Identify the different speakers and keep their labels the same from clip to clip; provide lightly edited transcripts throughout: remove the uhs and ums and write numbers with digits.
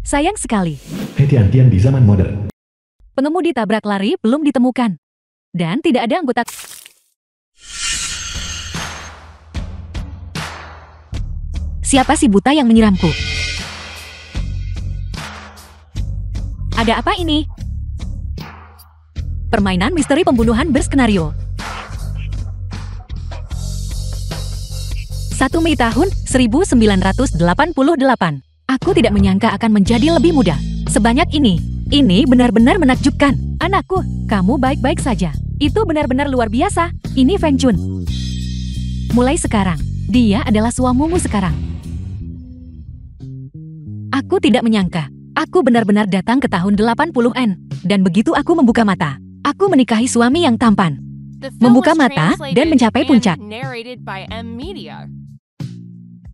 Speaker 1: Sayang sekali.
Speaker 2: Hati-hatian di zaman modern.
Speaker 1: Pengemudi tabrak lari belum ditemukan. Dan tidak ada anggota... Siapa si buta yang menyiramku? Ada apa ini? Permainan misteri pembunuhan berskenario. 1 Mei tahun 1988. Aku tidak menyangka akan menjadi lebih muda sebanyak ini. Ini benar-benar menakjubkan. Anakku, kamu baik-baik saja. Itu benar-benar luar biasa. Ini Feng Chun. Mulai sekarang, dia adalah suamimu sekarang. Aku tidak menyangka. Aku benar-benar datang ke tahun 80-an. Dan begitu aku membuka mata, aku menikahi suami yang tampan. Membuka mata dan mencapai puncak.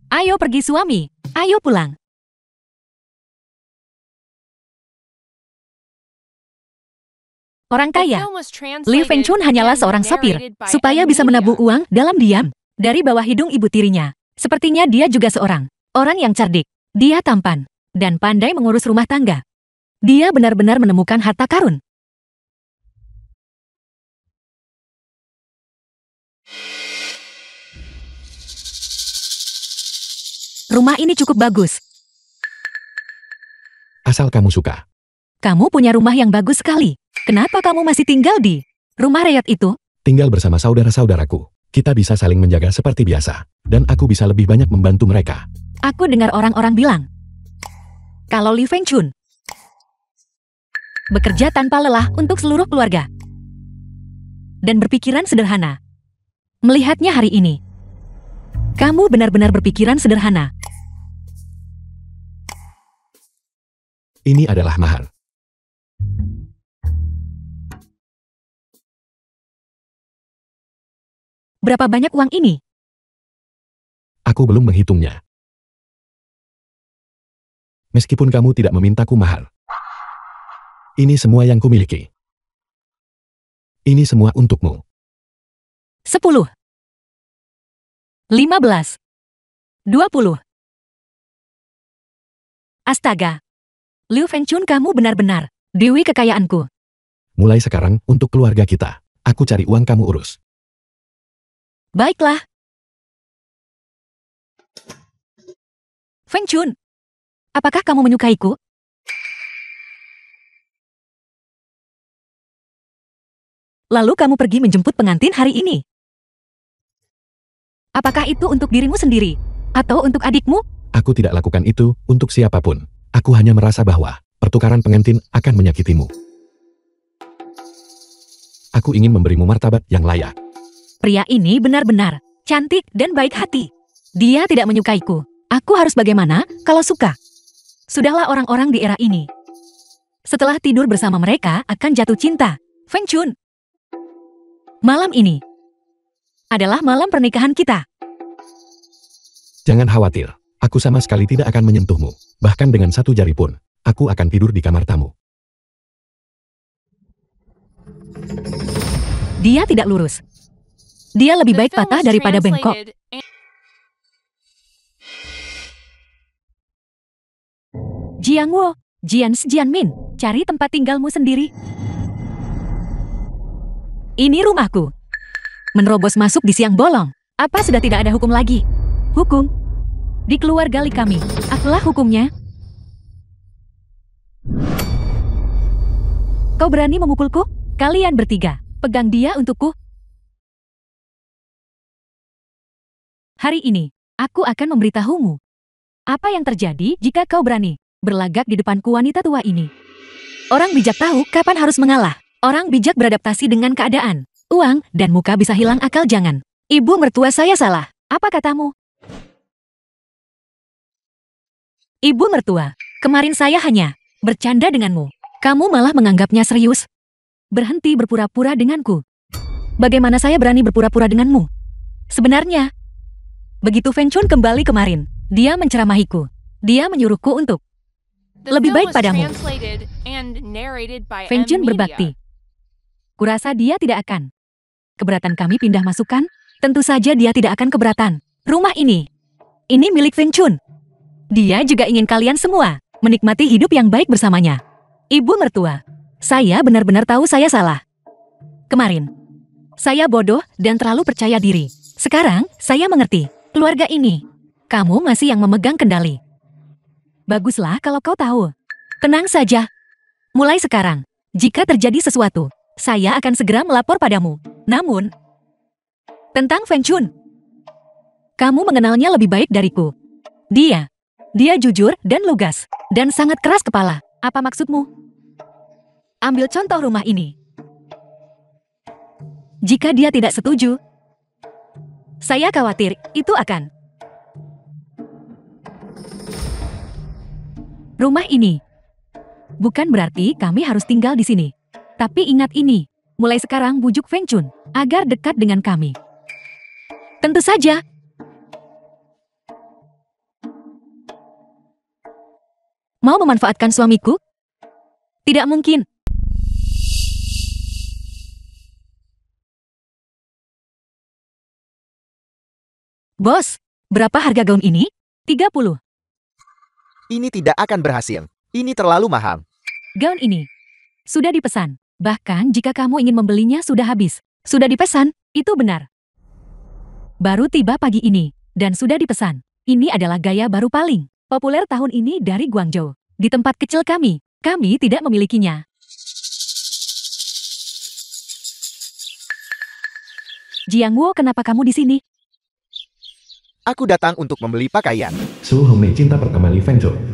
Speaker 1: Ayo pergi suami. Ayo pulang. Orang kaya. Li Feng Chun hanyalah seorang sopir, supaya bisa menabung uang dalam diam dari bawah hidung ibu tirinya. Sepertinya dia juga seorang orang yang cerdik. Dia tampan dan pandai mengurus rumah tangga. Dia benar-benar menemukan harta karun. Rumah ini cukup bagus.
Speaker 2: Asal kamu suka.
Speaker 1: Kamu punya rumah yang bagus sekali. Kenapa kamu masih tinggal di rumah rakyat itu?
Speaker 2: Tinggal bersama saudara-saudaraku. Kita bisa saling menjaga seperti biasa. Dan aku bisa lebih banyak membantu mereka.
Speaker 1: Aku dengar orang-orang bilang, kalau Li Feng Chun bekerja tanpa lelah untuk seluruh keluarga. Dan berpikiran sederhana. Melihatnya hari ini, kamu benar-benar berpikiran sederhana.
Speaker 2: Ini adalah mahar.
Speaker 1: Berapa banyak uang ini?
Speaker 2: Aku belum menghitungnya. Meskipun kamu tidak memintaku mahar. Ini semua yang kumiliki. Ini semua untukmu.
Speaker 1: 10. 15. 20. Astaga. Liu Feng Chun, kamu benar-benar dewi kekayaanku.
Speaker 2: Mulai sekarang, untuk keluarga kita. Aku cari uang, kamu urus.
Speaker 1: Baiklah. Feng Chun, apakah kamu menyukaiku? Lalu kamu pergi menjemput pengantin hari ini. Apakah itu untuk dirimu sendiri? Atau untuk adikmu?
Speaker 2: Aku tidak lakukan itu untuk siapapun. Aku hanya merasa bahwa pertukaran pengantin akan menyakitimu. Aku ingin memberimu martabat yang layak.
Speaker 1: Pria ini benar-benar cantik dan baik hati. Dia tidak menyukaiku. Aku harus bagaimana kalau suka? Sudahlah, orang-orang di era ini, setelah tidur bersama mereka akan jatuh cinta. Feng Chun, malam ini adalah malam pernikahan kita.
Speaker 2: Jangan khawatir. Aku sama sekali tidak akan menyentuhmu. Bahkan dengan satu jari pun, aku akan tidur di kamar tamu.
Speaker 1: Dia tidak lurus. Dia lebih baik patah daripada bengkok. Jiang Wo, Jianmin, cari tempat tinggalmu sendiri. Ini rumahku. Menerobos masuk di siang bolong. Apa sudah tidak ada hukum lagi? Hukum? Di keluarga Li kami, akulah hukumnya. Kau berani memukulku? Kalian bertiga, pegang dia untukku. Hari ini, aku akan memberitahumu. Apa yang terjadi jika kau berani berlagak di depanku, wanita tua ini? Orang bijak tahu kapan harus mengalah. Orang bijak beradaptasi dengan keadaan. Uang dan muka bisa hilang akal, jangan. Ibu mertua saya salah. Apa katamu? Ibu mertua, kemarin saya hanya bercanda denganmu. Kamu malah menganggapnya serius. Berhenti berpura-pura denganku. Bagaimana saya berani berpura-pura denganmu? Sebenarnya, begitu Feng Chun kembali kemarin, dia menceramahiku. Dia menyuruhku untuk lebih baik padamu. Feng Chun berbakti. Kurasa dia tidak akan keberatan kami pindah masukkan? Tentu saja dia tidak akan keberatan. Rumah ini milik Feng Chun. Dia juga ingin kalian semua menikmati hidup yang baik bersamanya. Ibu mertua, saya benar-benar tahu saya salah. Kemarin, saya bodoh dan terlalu percaya diri. Sekarang, saya mengerti. Keluarga ini, kamu masih yang memegang kendali. Baguslah kalau kau tahu. Tenang saja. Mulai sekarang, jika terjadi sesuatu, saya akan segera melapor padamu. Namun, tentang Feng Chun, kamu mengenalnya lebih baik dariku. Dia jujur dan lugas, dan sangat keras kepala. Apa maksudmu? Ambil contoh rumah ini. Jika dia tidak setuju, saya khawatir itu akan rumah ini. Bukan berarti kami harus tinggal di sini. Tapi ingat ini, mulai sekarang bujuk Feng Chun agar dekat dengan kami. Tentu saja. Mau memanfaatkan suamiku? Tidak mungkin. Bos, berapa harga gaun ini? 30.
Speaker 3: Ini tidak akan berhasil. Ini terlalu mahal.
Speaker 1: Gaun ini sudah dipesan. Bahkan jika kamu ingin membelinya sudah habis. Sudah dipesan, itu benar. Baru tiba pagi ini, dan sudah dipesan. Ini adalah gaya baru paling populer tahun ini dari Guangzhou. Di tempat kecil kami tidak memilikinya. Jiangwo, kenapa kamu di sini?
Speaker 3: Aku datang untuk membeli pakaian.
Speaker 2: Su Hongmei cinta pertama Li Fengzhou.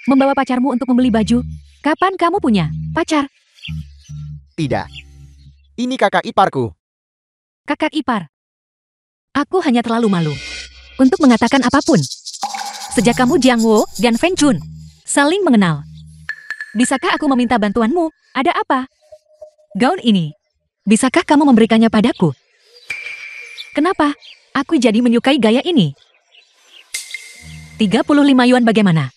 Speaker 1: Membawa pacarmu untuk membeli baju? Kapan kamu punya pacar?
Speaker 3: Tidak. Ini kakak iparku.
Speaker 1: Kakak ipar. Aku hanya terlalu malu untuk mengatakan apapun. Sejak kamu Jiangwo dan Feng Chun saling mengenal. Bisakah aku meminta bantuanmu? Ada apa? Gaun ini, bisakah kamu memberikannya padaku? Kenapa? Aku jadi menyukai gaya ini. 35 yuan bagaimana?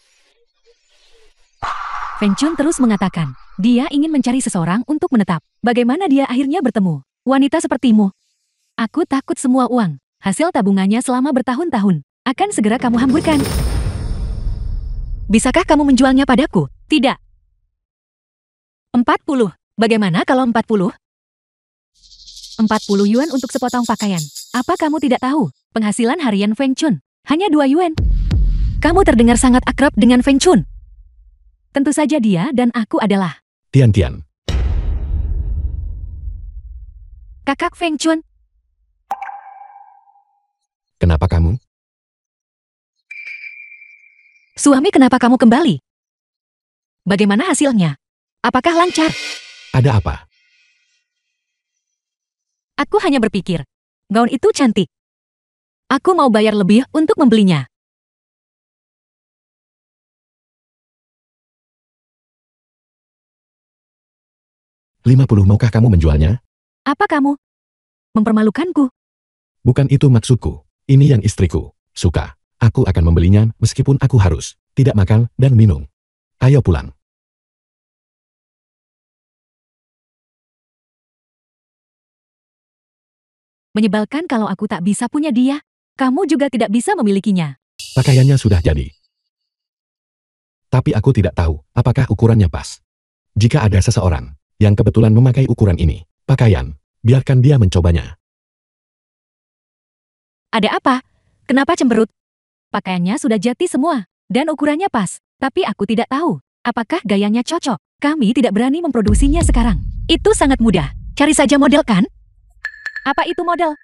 Speaker 1: Feng Chun terus mengatakan, dia ingin mencari seseorang untuk menetap. Bagaimana dia akhirnya bertemu wanita sepertimu? Aku takut semua uang, hasil tabungannya selama bertahun-tahun, akan segera kamu hamburkan. Bisakah kamu menjualnya padaku? Tidak. 40. Bagaimana kalau 40? 40 yuan untuk sepotong pakaian. Apa kamu tidak tahu? Penghasilan harian Feng Chun hanya 2 yuan. Kamu terdengar sangat akrab dengan Feng Chun. Tentu saja dia dan aku adalah
Speaker 2: Tian Tian.
Speaker 1: kakak Feng Chun.
Speaker 2: Kenapa kamu?
Speaker 1: Suami, kenapa kamu kembali? Bagaimana hasilnya? Apakah lancar?
Speaker 2: Ada apa?
Speaker 1: Aku hanya berpikir, gaun itu cantik. Aku mau bayar lebih untuk membelinya.
Speaker 2: $50, maukah kamu menjualnya?
Speaker 1: Apa kamu mempermalukanku?
Speaker 2: Bukan itu maksudku. Ini yang istriku suka. Aku akan membelinya meskipun aku harus tidak makan dan minum. Ayo pulang.
Speaker 1: Menyebalkan kalau aku tak bisa punya dia. Kamu juga tidak bisa memilikinya.
Speaker 2: Pakaiannya sudah jadi. Tapi aku tidak tahu apakah ukurannya pas. Jika ada seseorang yang kebetulan memakai ukuran ini, pakaian, biarkan dia mencobanya.
Speaker 1: Ada apa? Kenapa cemberut? Pakaiannya sudah jadi semua, dan ukurannya pas. Tapi aku tidak tahu, apakah gayanya cocok. Kami tidak berani memproduksinya sekarang. Itu sangat mudah. Cari saja model, kan? Apa itu model?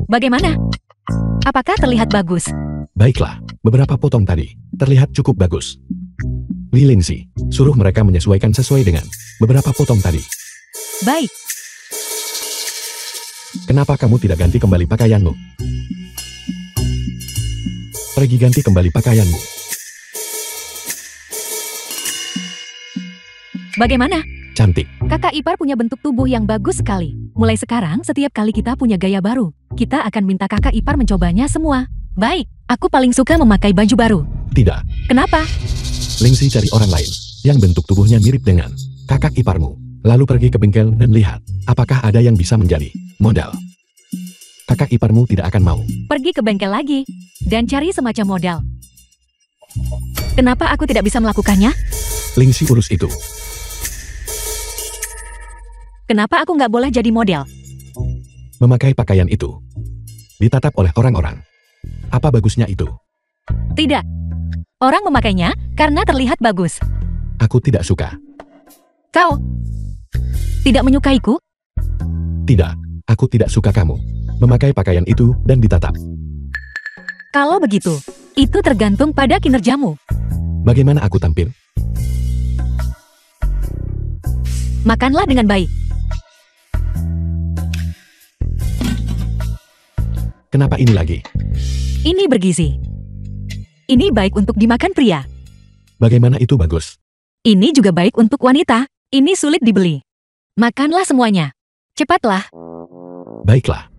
Speaker 1: Bagaimana? Apakah terlihat bagus?
Speaker 2: Baiklah, beberapa potong tadi terlihat cukup bagus. Li Lingxi, suruh mereka menyesuaikan sesuai dengan beberapa potong tadi.
Speaker 1: Baik.
Speaker 2: Kenapa kamu tidak ganti kembali pakaianmu? Pergi ganti kembali pakaianmu.
Speaker 1: Bagaimana?
Speaker 2: Cantik.
Speaker 1: Kakak ipar punya bentuk tubuh yang bagus sekali. Mulai sekarang, setiap kali kita punya gaya baru, kita akan minta kakak ipar mencobanya semua. Baik, aku paling suka memakai baju baru.
Speaker 2: Tidak,
Speaker 1: Kenapa?
Speaker 2: Lingxi cari orang lain yang bentuk tubuhnya mirip dengan kakak iparmu. Lalu pergi ke bengkel dan lihat apakah ada yang bisa menjadi modal. Kakak iparmu tidak akan mau.
Speaker 1: Pergi ke bengkel lagi dan cari semacam modal. Kenapa aku tidak bisa melakukannya?
Speaker 2: Lingxi urus itu.
Speaker 1: Kenapa aku nggak boleh jadi model?
Speaker 2: Memakai pakaian itu ditatap oleh orang-orang. Apa bagusnya itu?
Speaker 1: Tidak. Orang memakainya karena terlihat bagus.
Speaker 2: Aku tidak suka.
Speaker 1: Kau tidak menyukaiku?
Speaker 2: Tidak, aku tidak suka kamu memakai pakaian itu dan ditatap.
Speaker 1: Kalau begitu, itu tergantung pada kinerjamu.
Speaker 2: Bagaimana aku tampil?
Speaker 1: Makanlah dengan baik.
Speaker 2: Kenapa ini lagi?
Speaker 1: Ini bergizi. Ini baik untuk dimakan pria.
Speaker 2: Bagaimana itu bagus?
Speaker 1: Ini juga baik untuk wanita. Ini sulit dibeli. Makanlah semuanya. Cepatlah.
Speaker 2: Baiklah.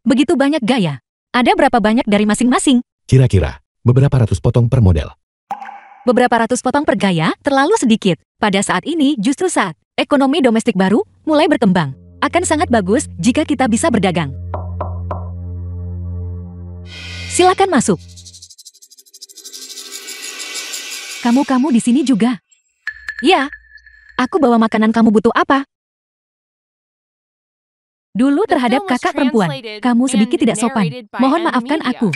Speaker 1: Begitu banyak gaya. Ada berapa banyak dari masing-masing?
Speaker 2: Kira-kira beberapa ratus potong per model.
Speaker 1: Beberapa ratus potong per gaya terlalu sedikit. Pada saat ini justru saat ekonomi domestik baru mulai berkembang. Akan sangat bagus jika kita bisa berdagang. Silakan masuk. Kamu di sini juga? Ya. Aku bawa makanan, kamu butuh apa? Dulu terhadap kakak perempuan, kamu sedikit tidak sopan. Mohon maafkan aku.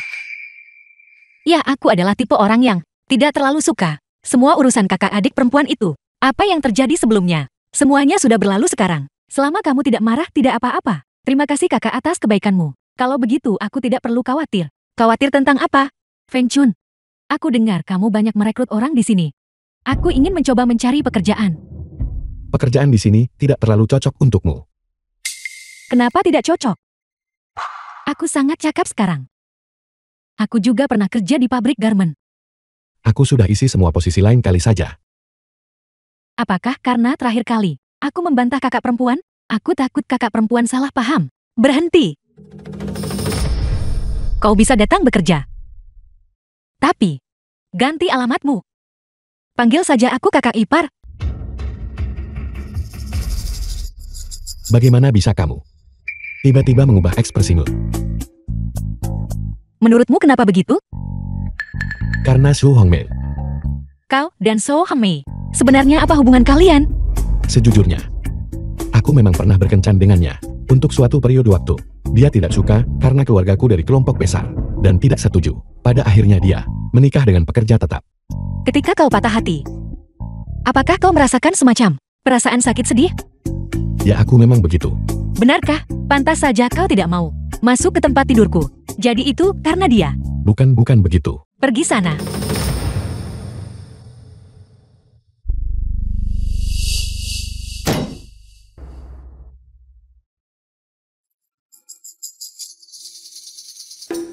Speaker 1: Ya, aku adalah tipe orang yang tidak terlalu suka semua urusan kakak adik perempuan itu. Apa yang terjadi sebelumnya? Semuanya sudah berlalu sekarang. Selama kamu tidak marah, tidak apa-apa. Terima kasih kakak atas kebaikanmu. Kalau begitu, aku tidak perlu khawatir. Khawatir tentang apa? Feng Chun, aku dengar kamu banyak merekrut orang di sini. Aku ingin mencoba mencari pekerjaan.
Speaker 2: Pekerjaan di sini tidak terlalu cocok untukmu.
Speaker 1: Kenapa tidak cocok? Aku sangat cakap sekarang. Aku juga pernah kerja di pabrik garmen.
Speaker 2: Aku sudah isi semua posisi lain kali saja.
Speaker 1: Apakah karena terakhir kali aku membantah kakak perempuan? Aku takut kakak perempuan salah paham. Berhenti. Kau bisa datang bekerja. Tapi, ganti alamatmu. Panggil saja aku kakak ipar.
Speaker 2: Bagaimana bisa kamu tiba-tiba mengubah ekspresimu?
Speaker 1: Menurutmu kenapa begitu?
Speaker 2: Karena Su Hongmei.
Speaker 1: Kau dan So Hongmei, sebenarnya apa hubungan kalian?
Speaker 2: Sejujurnya, aku memang pernah berkencan dengannya untuk suatu periode waktu. Dia tidak suka karena keluargaku dari kelompok besar dan tidak setuju. Pada akhirnya dia menikah dengan pekerja tetap.
Speaker 1: Ketika kau patah hati, apakah kau merasakan semacam perasaan sakit sedih?
Speaker 2: Ya, aku memang begitu.
Speaker 1: Benarkah? Pantas saja kau tidak mau masuk ke tempat tidurku. Jadi itu karena dia.
Speaker 2: Bukan begitu.
Speaker 1: Pergi sana.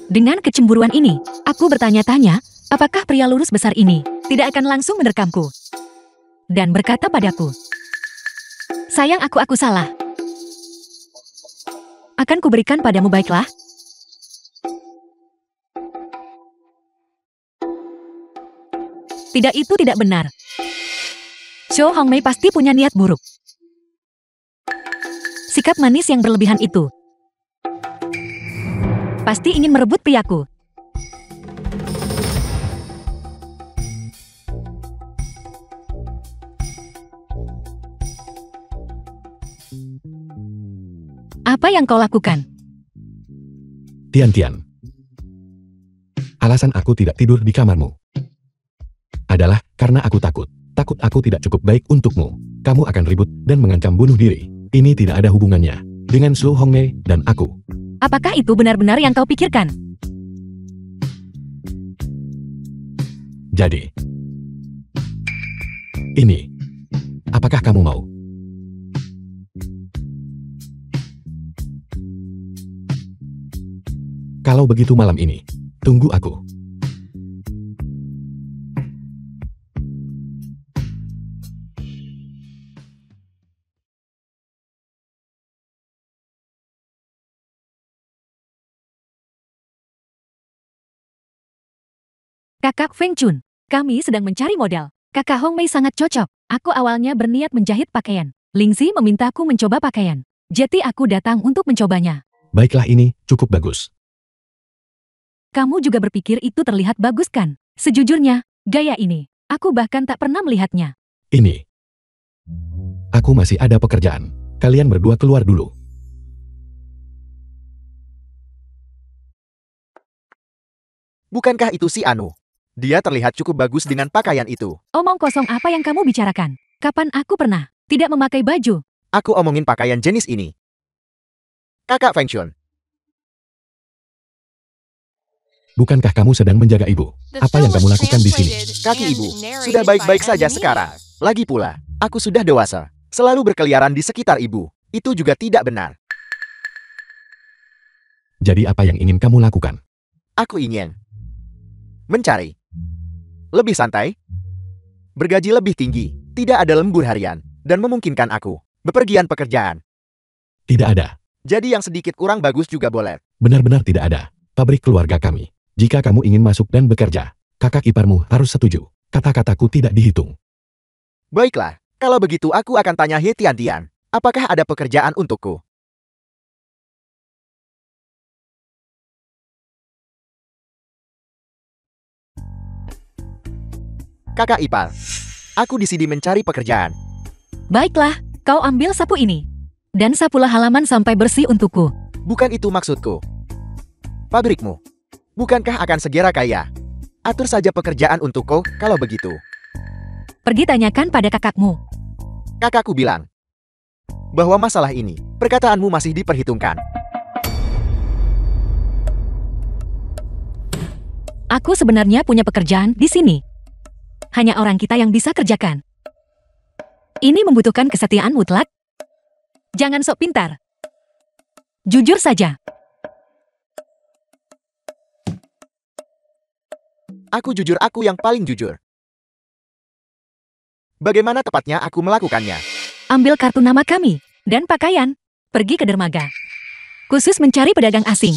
Speaker 1: Dengan kecemburuan ini, aku bertanya-tanya, apakah pria lurus besar ini tidak akan langsung menerkamku dan berkata padaku, sayang, aku salah. Akan kuberikan padamu, baiklah. Tidak, itu tidak benar. Zhou Hongmei pasti punya niat buruk. Sikap manis yang berlebihan itu pasti ingin merebut priaku. Apa yang kau lakukan?
Speaker 2: Tian. Alasan aku tidak tidur di kamarmu adalah karena aku takut. Takut aku tidak cukup baik untukmu. Kamu akan ribut dan mengancam bunuh diri. Ini tidak ada hubungannya dengan Su Hongmei dan aku.
Speaker 1: Apakah itu benar-benar yang kau pikirkan?
Speaker 2: Jadi, ini, apakah kamu mau? Kalau begitu malam ini, tunggu aku.
Speaker 1: Kakak Feng Chun, kami sedang mencari model. Kakak Hong Mei sangat cocok. Aku awalnya berniat menjahit pakaian. Lingzi memintaku mencoba pakaian. Jadi aku datang untuk mencobanya.
Speaker 2: Baiklah, ini cukup bagus.
Speaker 1: Kamu juga berpikir itu terlihat bagus kan? Sejujurnya, gaya ini, aku bahkan tak pernah melihatnya.
Speaker 2: Ini. Aku masih ada pekerjaan. Kalian berdua keluar dulu.
Speaker 3: Bukankah itu si Anu? Dia terlihat cukup bagus dengan pakaian itu.
Speaker 1: Omong kosong apa yang kamu bicarakan? Kapan aku pernah tidak memakai baju?
Speaker 3: Aku omongin pakaian jenis ini. Kakak Feng Chun,
Speaker 2: Bukankah kamu sedang menjaga ibu? Apa yang kamu lakukan di sini?
Speaker 3: kaki ibu, sudah baik-baik saja sekarang. Lagi pula, aku sudah dewasa. Selalu berkeliaran di sekitar ibu. Itu juga tidak benar.
Speaker 2: Jadi apa yang ingin kamu lakukan?
Speaker 3: Aku ingin mencari lebih santai, bergaji lebih tinggi, tidak ada lembur harian, dan memungkinkan aku bepergian pekerjaan.
Speaker 2: Tidak ada.
Speaker 3: Jadi yang sedikit kurang bagus juga boleh.
Speaker 2: Benar-benar tidak ada. Pabrik keluarga kami. Jika kamu ingin masuk dan bekerja, kakak iparmu harus setuju. Kata-kataku tidak dihitung.
Speaker 3: Baiklah, kalau begitu aku akan tanya He Tian-Tian. Apakah ada pekerjaan untukku? Kakak ipar, aku di sini mencari pekerjaan.
Speaker 1: Baiklah, kau ambil sapu ini. Dan sapulah halaman sampai bersih untukku.
Speaker 3: Bukan itu maksudku. Pabrikmu, bukankah akan segera kaya? Atur saja pekerjaan untukku kalau begitu.
Speaker 1: Pergi tanyakan pada kakakmu.
Speaker 3: Kakakku bilang bahwa masalah ini, perkataanmu masih diperhitungkan.
Speaker 1: Aku sebenarnya punya pekerjaan di sini. Hanya orang kita yang bisa kerjakan. Ini membutuhkan kesetiaan mutlak. Jangan sok pintar. Jujur saja.
Speaker 3: Aku jujur, aku yang paling jujur. Bagaimana tepatnya aku melakukannya?
Speaker 1: Ambil kartu nama kami dan pakaian. Pergi ke dermaga. Khusus mencari pedagang asing.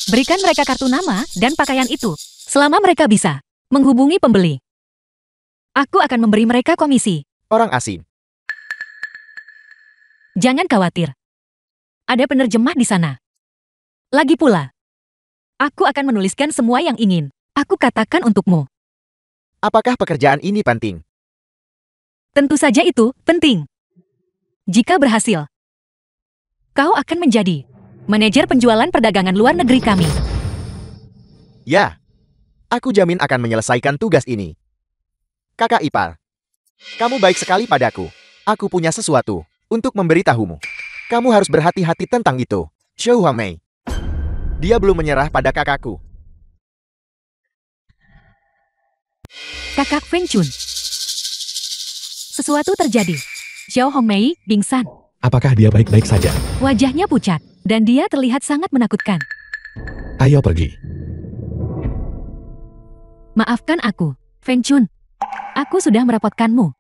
Speaker 1: Berikan mereka kartu nama dan pakaian itu. Selama mereka bisa menghubungi pembeli. Aku akan memberi mereka komisi.
Speaker 3: Orang asing.
Speaker 1: Jangan khawatir. Ada penerjemah di sana. Lagi pula, aku akan menuliskan semua yang ingin aku katakan untukmu.
Speaker 3: Apakah pekerjaan ini penting?
Speaker 1: Tentu saja itu penting. Jika berhasil, kau akan menjadi manajer penjualan perdagangan luar negeri kami.
Speaker 3: Ya, aku jamin akan menyelesaikan tugas ini. Kakak ipar, kamu baik sekali padaku. Aku punya sesuatu untuk memberitahumu. Kamu harus berhati-hati tentang itu. Xiao Huamei. Dia belum menyerah pada kakakku.
Speaker 1: Kakak Feng Chun. Sesuatu terjadi. Xiao Hongmei pingsan.
Speaker 2: Apakah dia baik-baik saja?
Speaker 1: Wajahnya pucat, dan dia terlihat sangat menakutkan.
Speaker 2: Ayo pergi.
Speaker 1: Maafkan aku, Feng Chun. Aku sudah merepotkanmu.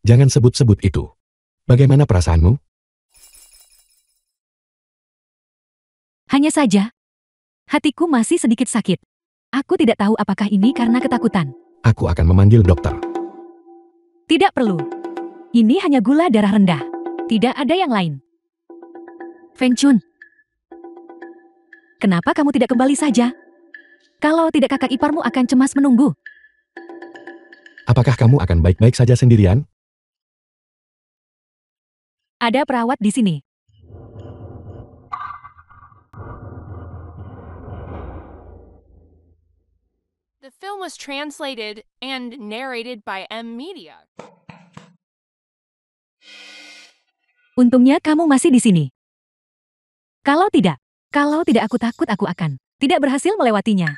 Speaker 2: Jangan sebut-sebut itu. Bagaimana perasaanmu?
Speaker 1: Hanya saja, hatiku masih sedikit sakit. Aku tidak tahu apakah ini karena ketakutan.
Speaker 2: Aku akan memanggil dokter.
Speaker 1: Tidak perlu. Ini hanya gula darah rendah. Tidak ada yang lain. Feng Chun, kenapa kamu tidak kembali saja? Kalau tidak kakak iparmu akan cemas menunggu.
Speaker 2: Apakah kamu akan baik-baik saja sendirian?
Speaker 1: Ada perawat di sini.
Speaker 4: The film was translated and narrated by M Media.
Speaker 1: Untungnya kamu masih di sini. Kalau tidak aku takut aku akan tidak berhasil melewatinya.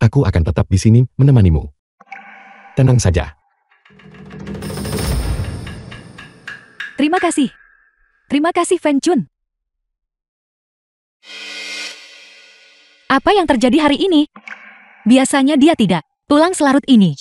Speaker 2: Aku akan tetap di sini menemanimu. Tenang saja.
Speaker 1: Terima kasih. Terima kasih Feng Chun. Apa yang terjadi hari ini? Biasanya dia tidak. Tulang selarut ini.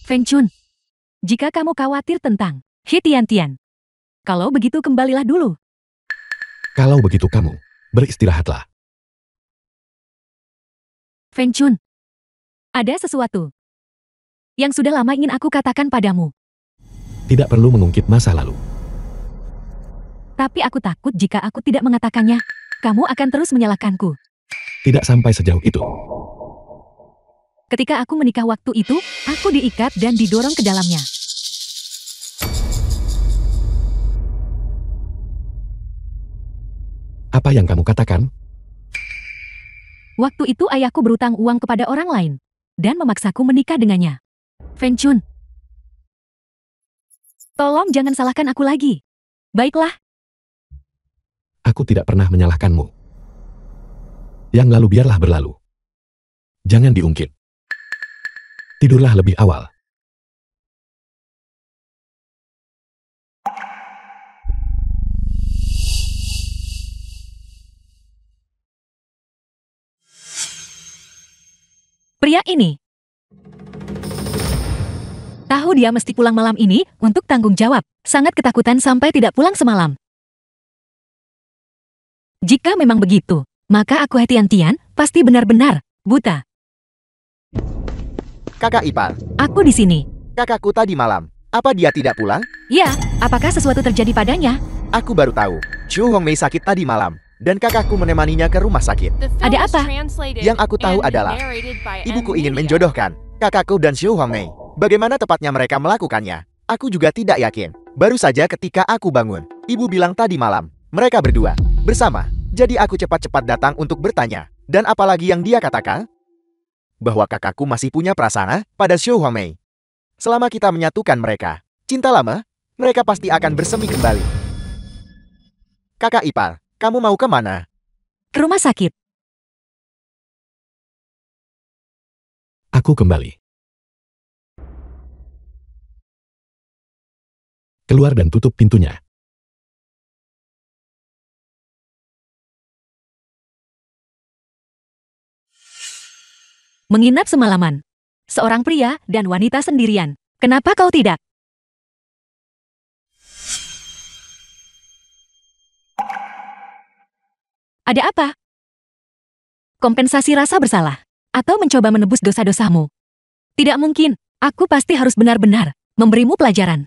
Speaker 1: Feng Chun, jika kamu khawatir tentang He Tian-Tian, kalau begitu kembalilah dulu.
Speaker 2: Kalau begitu kamu, beristirahatlah.
Speaker 1: Feng Chun, ada sesuatu yang sudah lama ingin aku katakan padamu.
Speaker 2: Tidak perlu mengungkit masa lalu.
Speaker 1: Tapi aku takut jika aku tidak mengatakannya, kamu akan terus menyalahkanku.
Speaker 2: Tidak sampai sejauh itu.
Speaker 1: Ketika aku menikah waktu itu, aku diikat dan didorong ke dalamnya.
Speaker 2: Apa yang kamu katakan?
Speaker 1: Waktu itu ayahku berutang uang kepada orang lain dan memaksaku menikah dengannya. Feng Chun, tolong jangan salahkan aku lagi. Baiklah.
Speaker 2: Aku tidak pernah menyalahkanmu. Yang lalu biarlah berlalu. Jangan diungkit. Tidurlah lebih awal.
Speaker 1: Pria ini tahu dia mesti pulang malam ini untuk tanggung jawab. Sangat ketakutan sampai tidak pulang semalam. Jika memang begitu, maka aku He Tian-Tian pasti benar-benar buta.
Speaker 3: Kakak ipar,
Speaker 1: Aku di sini.
Speaker 3: kakakku tadi malam. Apa dia tidak pulang?
Speaker 1: Ya, apakah sesuatu terjadi padanya?
Speaker 3: Aku baru tahu. Chu Hongmei sakit tadi malam. Dan kakakku menemaninya ke rumah sakit.
Speaker 4: The film
Speaker 1: Ada
Speaker 4: was
Speaker 1: apa?
Speaker 4: translated
Speaker 3: Yang aku tahu
Speaker 4: and
Speaker 3: adalah,
Speaker 4: narrated by
Speaker 3: Ibuku
Speaker 4: M
Speaker 3: ingin
Speaker 4: Media.
Speaker 3: menjodohkan kakakku dan Chu Hongmei. Bagaimana tepatnya mereka melakukannya? Aku juga tidak yakin. Baru saja ketika aku bangun, ibu bilang tadi malam, mereka berdua bersama. Jadi aku cepat-cepat datang untuk bertanya. Dan apalagi yang dia katakan? Bahwa kakakku masih punya prasangka pada Chu Hongmei. Selama kita menyatukan mereka, cinta lama, mereka pasti akan bersemi kembali. Kakak ipar, kamu mau kemana?
Speaker 1: Ke rumah sakit.
Speaker 2: Aku kembali. Keluar dan tutup pintunya.
Speaker 1: Menginap semalaman. Seorang pria dan wanita sendirian. Kenapa kau tidak? Ada apa? Kompensasi rasa bersalah. Atau mencoba menebus dosa-dosamu. Tidak mungkin. Aku pasti harus benar-benar memberimu pelajaran.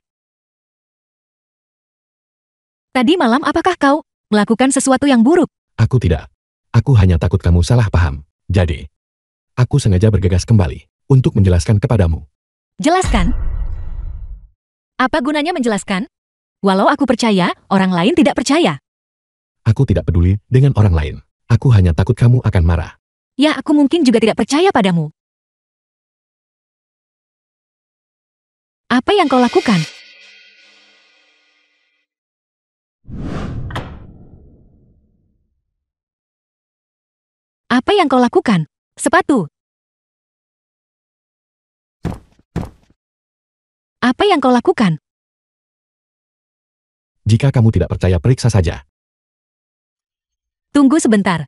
Speaker 1: Tadi malam apakah kau melakukan sesuatu yang buruk?
Speaker 2: Aku tidak. Aku hanya takut kamu salah paham. Jadi, aku sengaja bergegas kembali untuk menjelaskan kepadamu.
Speaker 1: Jelaskan. Apa gunanya menjelaskan? Walau aku percaya, orang lain tidak percaya.
Speaker 2: Aku tidak peduli dengan orang lain. Aku hanya takut kamu akan marah.
Speaker 1: Ya, aku mungkin juga tidak percaya padamu. Apa yang kau lakukan? Apa yang kau lakukan? Sepatu. Apa yang kau lakukan?
Speaker 2: Jika kamu tidak percaya, periksa saja.
Speaker 1: Tunggu sebentar.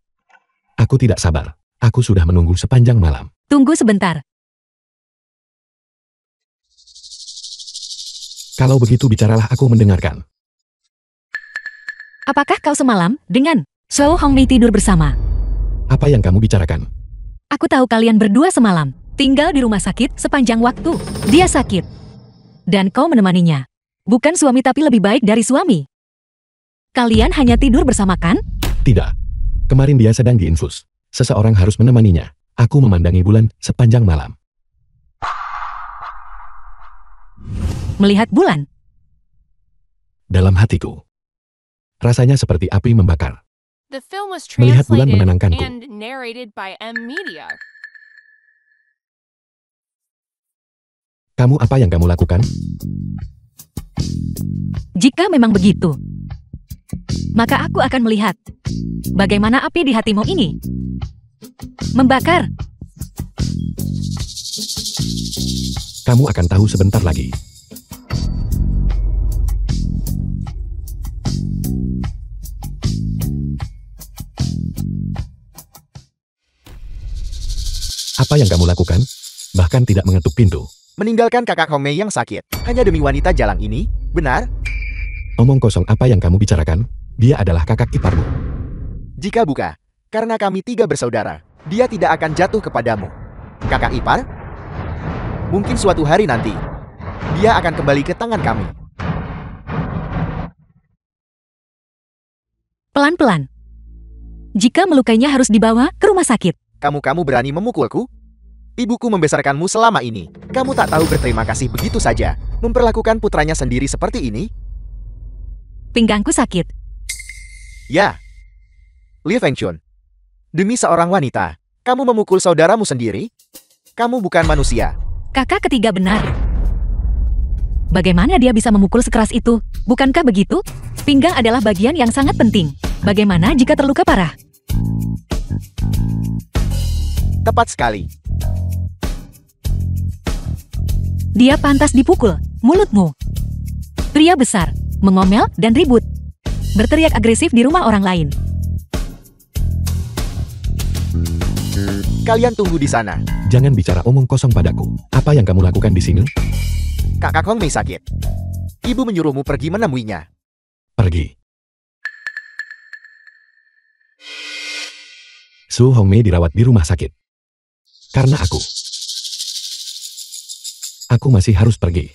Speaker 2: Aku tidak sabar. Aku sudah menunggu sepanjang malam.
Speaker 1: Tunggu sebentar.
Speaker 2: Kalau begitu bicaralah, aku mendengarkan.
Speaker 1: Apakah kau semalam dengan Zhou Hongmei tidur bersama?
Speaker 2: Apa yang kamu bicarakan?
Speaker 1: Aku tahu kalian berdua semalam tinggal di rumah sakit sepanjang waktu. Dia sakit. Dan kau menemaninya. Bukan suami tapi lebih baik dari suami. Kalian hanya tidur bersama kan?
Speaker 2: Tidak. Kemarin dia sedang diinfus. Seseorang harus menemaninya. Aku memandangi bulan sepanjang malam.
Speaker 1: Melihat bulan.
Speaker 2: Dalam hatiku, rasanya seperti api membakar.
Speaker 4: The film was
Speaker 2: Melihat bulan
Speaker 4: translated
Speaker 2: menenangkanku.
Speaker 4: and narrated by M Media.
Speaker 2: Kamu apa yang kamu lakukan?
Speaker 1: Jika memang begitu, maka aku akan melihat bagaimana api di hatimu ini membakar.
Speaker 2: Kamu akan tahu sebentar lagi. Apa yang kamu lakukan? Bahkan tidak mengetuk pintu.
Speaker 3: Meninggalkan kakak Hongmei yang sakit, hanya demi wanita jalang ini, benar?
Speaker 2: Omong kosong apa yang kamu bicarakan? Dia adalah kakak iparmu.
Speaker 3: Jika bukan, karena kami 3 bersaudara, dia tidak akan jatuh kepadamu. Kakak ipar? Mungkin suatu hari nanti, dia akan kembali ke tangan kami.
Speaker 1: Pelan-pelan. Jika melukainya harus dibawa ke rumah sakit.
Speaker 3: Kamu berani memukulku? Ibuku membesarkanmu selama ini. Kamu tak tahu berterima kasih begitu saja, memperlakukan putranya sendiri seperti ini?
Speaker 1: Pinggangku sakit.
Speaker 3: Ya. Li Fengchun. Demi seorang wanita, kamu memukul saudaramu sendiri? Kamu bukan manusia.
Speaker 1: Kakak ketiga benar. Bagaimana dia bisa memukul sekeras itu? Bukankah begitu? Pinggang adalah bagian yang sangat penting. Bagaimana jika terluka parah?
Speaker 3: Tepat sekali.
Speaker 1: Dia pantas dipukul. Mulutmu. Pria besar, mengomel dan ribut. Berteriak agresif di rumah orang lain.
Speaker 3: Kalian tunggu di sana.
Speaker 2: Jangan bicara omong kosong padaku. Apa yang kamu lakukan di sini?
Speaker 3: Kakak Hongmei sakit. Ibu menyuruhmu pergi menemuinya.
Speaker 2: Pergi. Su Hongmei dirawat di rumah sakit. Karena aku. Aku masih harus pergi.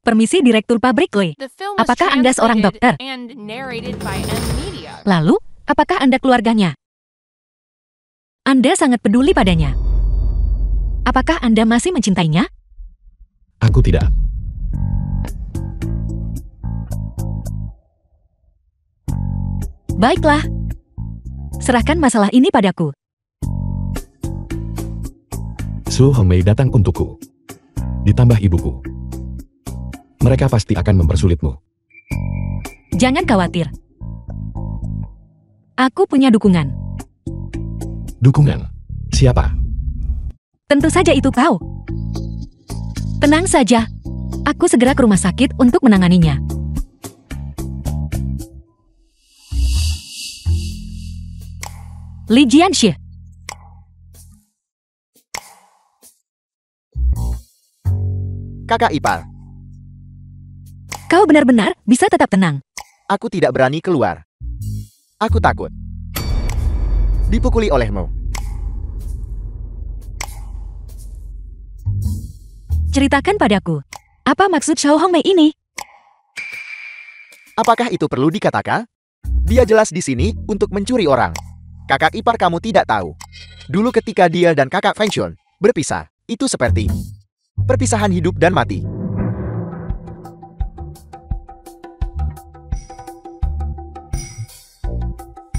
Speaker 1: Permisi Direktur Pabrik Lee.
Speaker 4: The film was
Speaker 1: Apakah Anda seorang dokter?
Speaker 4: translated and narrated by M Media.
Speaker 1: Lalu, apakah Anda keluarganya? Anda sangat peduli padanya. Apakah Anda masih mencintainya?
Speaker 2: Aku tidak.
Speaker 1: Baiklah. Serahkan masalah ini padaku.
Speaker 2: Su Hongmei datang untukku. Ditambah ibuku. Mereka pasti akan mempersulitmu.
Speaker 1: Jangan khawatir. Aku punya dukungan.
Speaker 2: Dukungan? Siapa?
Speaker 1: Tentu saja itu kau. Tenang saja. Aku segera ke rumah sakit untuk menanganinya. Li Jianxie.
Speaker 3: Kakak ipar,
Speaker 1: Kau benar-benar bisa tetap tenang.
Speaker 3: aku tidak berani keluar. Aku takut dipukuli olehmu.
Speaker 1: Ceritakan padaku. Apa maksud Xiao Hongmei ini?
Speaker 3: Apakah itu perlu dikatakan? Dia jelas di sini untuk mencuri orang. Kakak ipar kamu tidak tahu. Dulu ketika dia dan kakak Fengchun berpisah, itu seperti perpisahan hidup dan mati.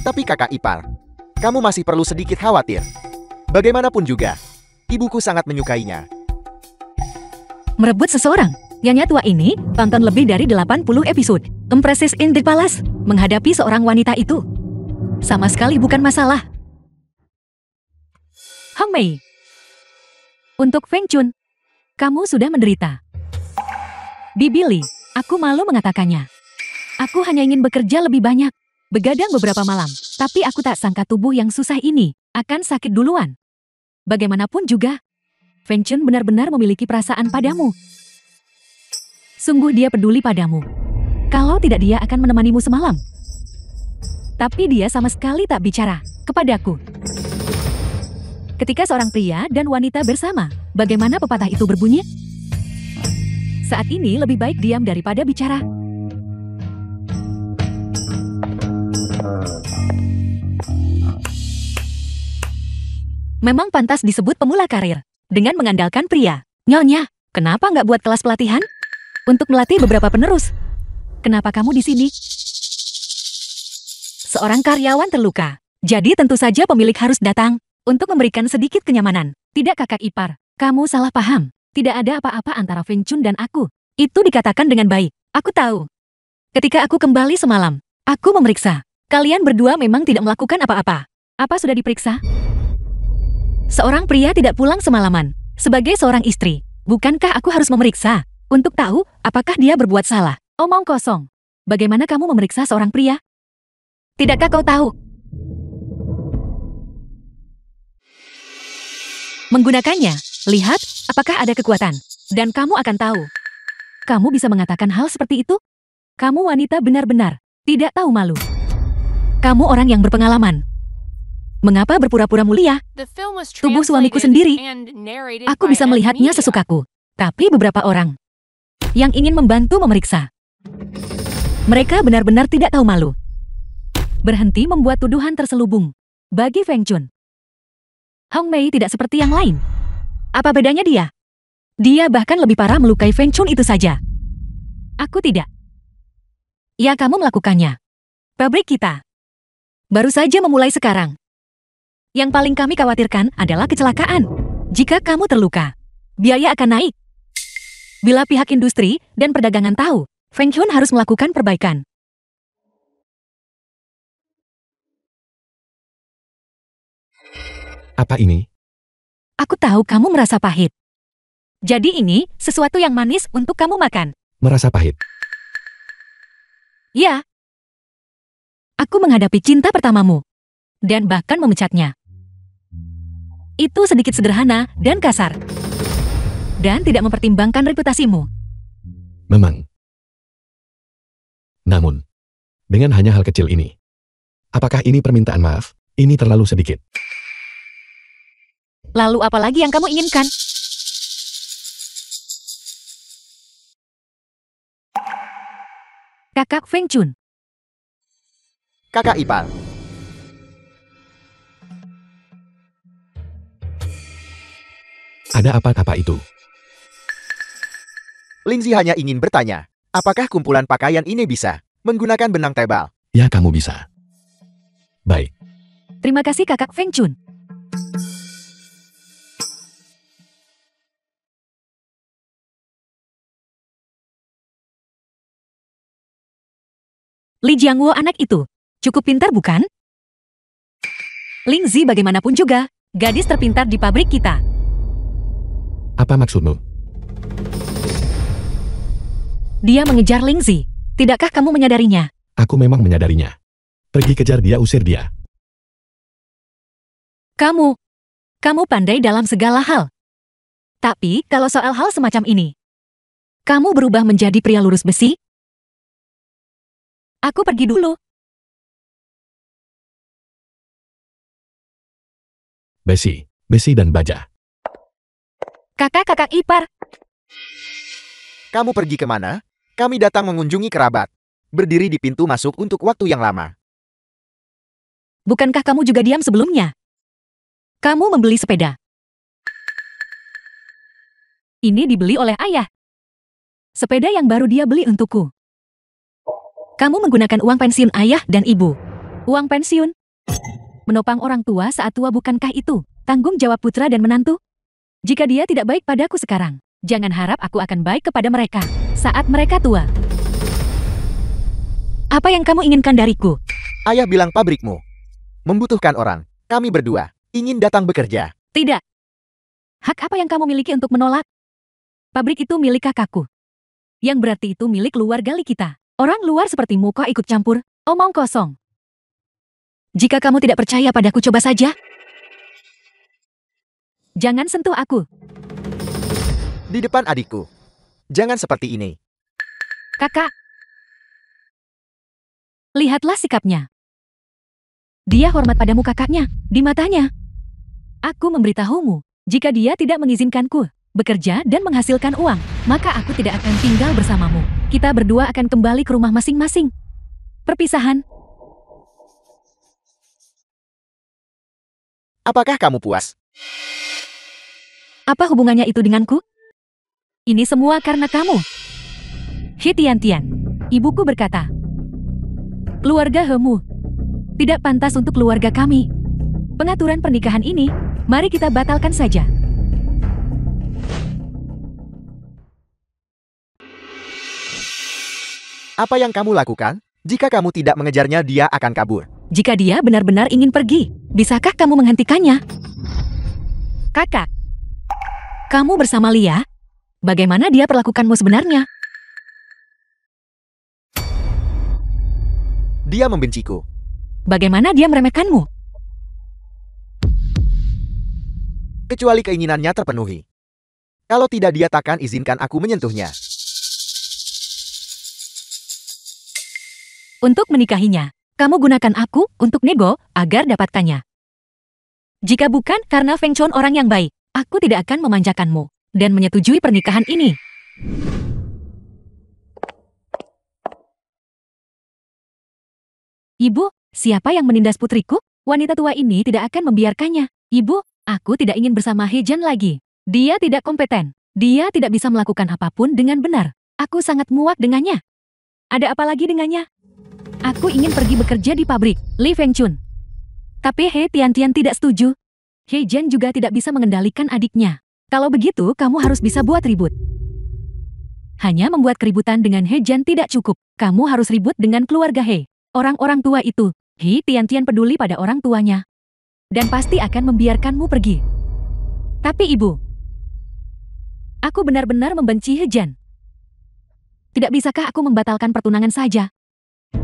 Speaker 3: Tapi kakak ipar, kamu masih perlu sedikit khawatir. Bagaimanapun juga, ibuku sangat menyukainya.
Speaker 1: Merebut seseorang. Nyonya tua ini tonton lebih dari 80 episode. Empresses in the Palace menghadapi seorang wanita itu. Sama sekali bukan masalah. Hongmei. Untuk Fengchun, kamu sudah menderita. Bibi Li, aku malu mengatakannya. Aku hanya ingin bekerja lebih banyak. Begadang beberapa malam. Tapi aku tak sangka tubuh yang susah ini akan sakit duluan. Bagaimanapun juga, Fengchun benar-benar memiliki perasaan padamu. Sungguh dia peduli padamu. Kalau tidak dia akan menemanimu semalam. Tapi dia sama sekali tak bicara kepadaku. Ketika seorang pria dan wanita bersama, bagaimana pepatah itu berbunyi? Saat ini lebih baik diam daripada bicara. Memang pantas disebut pemula karir. Dengan mengandalkan pria. Nyonya, kenapa nggak buat kelas pelatihan? Untuk melatih beberapa penerus. Kenapa kamu di sini? Seorang karyawan terluka. Jadi tentu saja pemilik harus datang untuk memberikan sedikit kenyamanan. Tidak kakak ipar, kamu salah paham. Tidak ada apa-apa antara Fengchun dan aku. Itu dikatakan dengan baik. Aku tahu. Ketika aku kembali semalam, aku memeriksa. Kalian berdua memang tidak melakukan apa-apa. Apa sudah diperiksa? Seorang pria tidak pulang semalaman. Sebagai seorang istri, bukankah aku harus memeriksa? Untuk tahu apakah dia berbuat salah? Omong kosong. Bagaimana kamu memeriksa seorang pria? Tidakkah kau tahu? Menggunakannya, Lihat, apakah ada kekuatan. Dan kamu akan tahu. Kamu bisa mengatakan hal seperti itu? Kamu wanita benar-benar tidak tahu malu. Kamu orang yang berpengalaman. Mengapa berpura-pura mulia?
Speaker 4: The film was
Speaker 1: Tubuh suamiku
Speaker 4: translated
Speaker 1: sendiri.
Speaker 4: and narrated
Speaker 1: Aku
Speaker 4: by
Speaker 1: bisa
Speaker 4: M.
Speaker 1: melihatnya
Speaker 4: Media.
Speaker 1: sesukaku. Tapi beberapa orang yang ingin membantu memeriksa. Mereka benar-benar tidak tahu malu. Berhenti membuat tuduhan terselubung. Bagi Feng Chun, Hong Mei tidak seperti yang lain. Apa bedanya dia? Dia bahkan lebih parah melukai Feng Chun itu saja. Aku tidak. Ya, kamu melakukannya. Pabrik kita baru saja memulai sekarang. Yang paling kami khawatirkan adalah kecelakaan. Jika kamu terluka, biaya akan naik. Bila pihak industri dan perdagangan tahu, Feng Chun harus melakukan perbaikan.
Speaker 2: Apa ini?
Speaker 1: Aku tahu kamu merasa pahit. Jadi ini sesuatu yang manis untuk kamu makan.
Speaker 2: Merasa pahit.
Speaker 1: Ya. Aku menghadapi cinta pertamamu. Dan bahkan memecatnya. Itu sedikit sederhana dan kasar. Dan tidak mempertimbangkan reputasimu.
Speaker 2: Memang. Namun, dengan hanya hal kecil ini. Apakah ini permintaan maaf? Ini terlalu sedikit.
Speaker 1: Lalu apa lagi yang kamu inginkan? Kakak Feng Chun.
Speaker 3: Kakak ipar.
Speaker 2: Ada apa-apa itu?
Speaker 3: Lingzi hanya ingin bertanya, apakah kumpulan pakaian ini bisa menggunakan benang tebal?
Speaker 2: Ya, kamu bisa. Baik.
Speaker 1: Terima kasih Kakak Feng Chun. Li Jiangwo anak itu cukup pintar bukan? Ling Zi bagaimanapun juga gadis terpintar di pabrik kita.
Speaker 2: Apa maksudmu?
Speaker 1: Dia mengejar Ling Zi. Tidakkah kamu menyadarinya?
Speaker 2: Aku memang menyadarinya. Pergi kejar dia, usir dia.
Speaker 1: Kamu pandai dalam segala hal. Tapi kalau soal hal semacam ini, kamu berubah menjadi pria lurus besi? Aku pergi dulu.
Speaker 2: Besi dan baja.
Speaker 1: Kakak-kakak ipar,
Speaker 3: Kamu pergi kemana? Kami datang mengunjungi kerabat. Berdiri di pintu masuk untuk waktu yang lama.
Speaker 1: bukankah kamu juga diam sebelumnya? Kamu membeli sepeda. Ini dibeli oleh ayah. Sepeda yang baru dia beli untukku. Kamu menggunakan uang pensiun ayah dan ibu. Uang pensiun? Menopang orang tua saat tua bukankah itu tanggung jawab putra dan menantu? Jika dia tidak baik padaku sekarang, jangan harap aku akan baik kepada mereka saat mereka tua. Apa yang kamu inginkan dariku?
Speaker 3: Ayah bilang pabrikmu membutuhkan orang. Kami berdua ingin datang bekerja.
Speaker 1: Tidak. Hak apa yang kamu miliki untuk menolak? Pabrik itu milik kakakku. Yang berarti itu milik keluarga Li kita. Orang luar sepertimu kok ikut campur? Omong kosong. Jika kamu tidak percaya padaku, coba saja. Jangan sentuh aku.
Speaker 3: Di depan adikku. Jangan seperti ini.
Speaker 1: Kakak. Lihatlah sikapnya. Dia hormat padamu kakaknya, di matanya. Aku memberitahumu, jika dia tidak mengizinkanku bekerja dan menghasilkan uang, maka aku tidak akan tinggal bersamamu. Kita berdua akan kembali ke rumah masing-masing. Perpisahan.
Speaker 3: Apakah kamu puas?
Speaker 1: Apa hubungannya itu denganku? Ini semua karena kamu. He Tian-Tian, ibuku berkata, keluarga Hemu tidak pantas untuk keluarga kami. Pengaturan pernikahan ini, mari kita batalkan saja.
Speaker 3: Apa yang kamu lakukan? Jika kamu tidak mengejarnya, dia akan kabur.
Speaker 1: Jika dia benar-benar ingin pergi, bisakah kamu menghentikannya? Kakak, kamu bersama Lia? Bagaimana dia perlakukanmu sebenarnya?
Speaker 3: Dia membenciku.
Speaker 1: Bagaimana dia meremehkanmu?
Speaker 3: Kecuali keinginannya terpenuhi. Kalau tidak dia takkan izinkan aku menyentuhnya.
Speaker 1: Untuk menikahinya, kamu gunakan aku untuk nego agar dapatkannya. Jika bukan karena Feng Chun orang yang baik, aku tidak akan memanjakanmu dan menyetujui pernikahan ini. Ibu, siapa yang menindas putriku? Wanita tua ini tidak akan membiarkannya. Ibu, aku tidak ingin bersama Hejan lagi. Dia tidak kompeten. Dia tidak bisa melakukan apapun dengan benar. Aku sangat muak dengannya. Ada apa lagi dengannya? Aku ingin pergi bekerja di pabrik Li Feng Chun. Tapi He Tiantian tidak setuju. Hejan juga tidak bisa mengendalikan adiknya. Kalau begitu, kamu harus bisa buat ribut. Hanya membuat keributan dengan Hejan tidak cukup. Kamu harus ribut dengan keluarga He. Orang-orang tua itu, He Tiantian peduli pada orang tuanya. Dan pasti akan membiarkanmu pergi. Tapi ibu, aku benar-benar membenci Hejan. Tidak bisakah aku membatalkan pertunangan saja?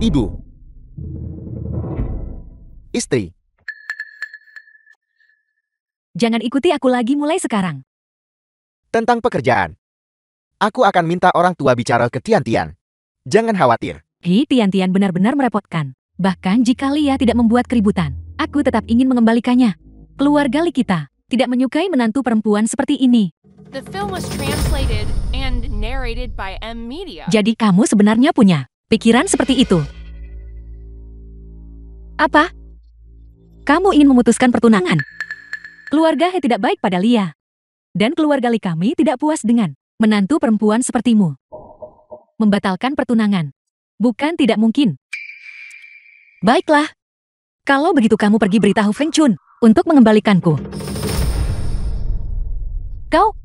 Speaker 3: Ibu. Istri.
Speaker 1: Jangan ikuti aku lagi mulai sekarang.
Speaker 3: Tentang pekerjaan. Aku akan minta orang tua bicara ke Tiantian. Jangan khawatir.
Speaker 1: He Tiantian benar-benar merepotkan. Bahkan jika Lia tidak membuat keributan, aku tetap ingin mengembalikannya. Keluarga Li kita tidak menyukai menantu perempuan seperti ini.
Speaker 4: The film was translated and narrated by M Media.
Speaker 1: Jadi kamu sebenarnya punya pikiran seperti itu. Apa? Kamu ingin memutuskan pertunangan? Keluarga He tidak baik pada Lia. Dan keluarga Li kami tidak puas dengan menantu perempuan sepertimu. Membatalkan pertunangan. Bukan tidak mungkin. Baiklah. Kalau begitu kamu pergi beritahu Feng Chun untuk mengembalikanku.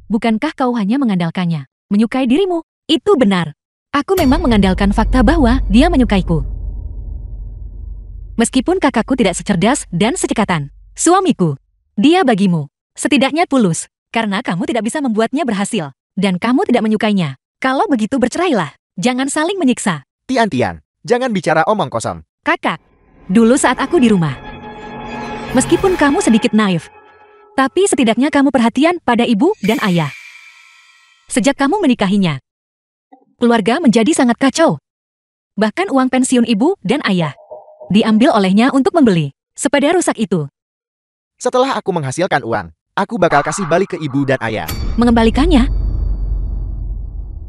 Speaker 1: Bukankah kau hanya mengandalkannya? Menyukai dirimu? Itu benar. Aku memang mengandalkan fakta bahwa dia menyukaiku. Meskipun kakakku tidak secerdas dan secekatan suamiku, dia bagimu setidaknya tulus, karena kamu tidak bisa membuatnya berhasil, dan kamu tidak menyukainya. Kalau begitu bercerailah, jangan saling menyiksa.
Speaker 3: Tiantian, jangan bicara omong kosong.
Speaker 1: Kakak, dulu saat aku di rumah, meskipun kamu sedikit naif, tapi setidaknya kamu perhatian pada ibu dan ayah. Sejak kamu menikahinya, keluarga menjadi sangat kacau. Bahkan uang pensiun ibu dan ayah diambil olehnya untuk membeli sepeda rusak itu.
Speaker 3: Setelah aku menghasilkan uang, aku bakal kasih balik ke ibu dan ayah.
Speaker 1: Mengembalikannya?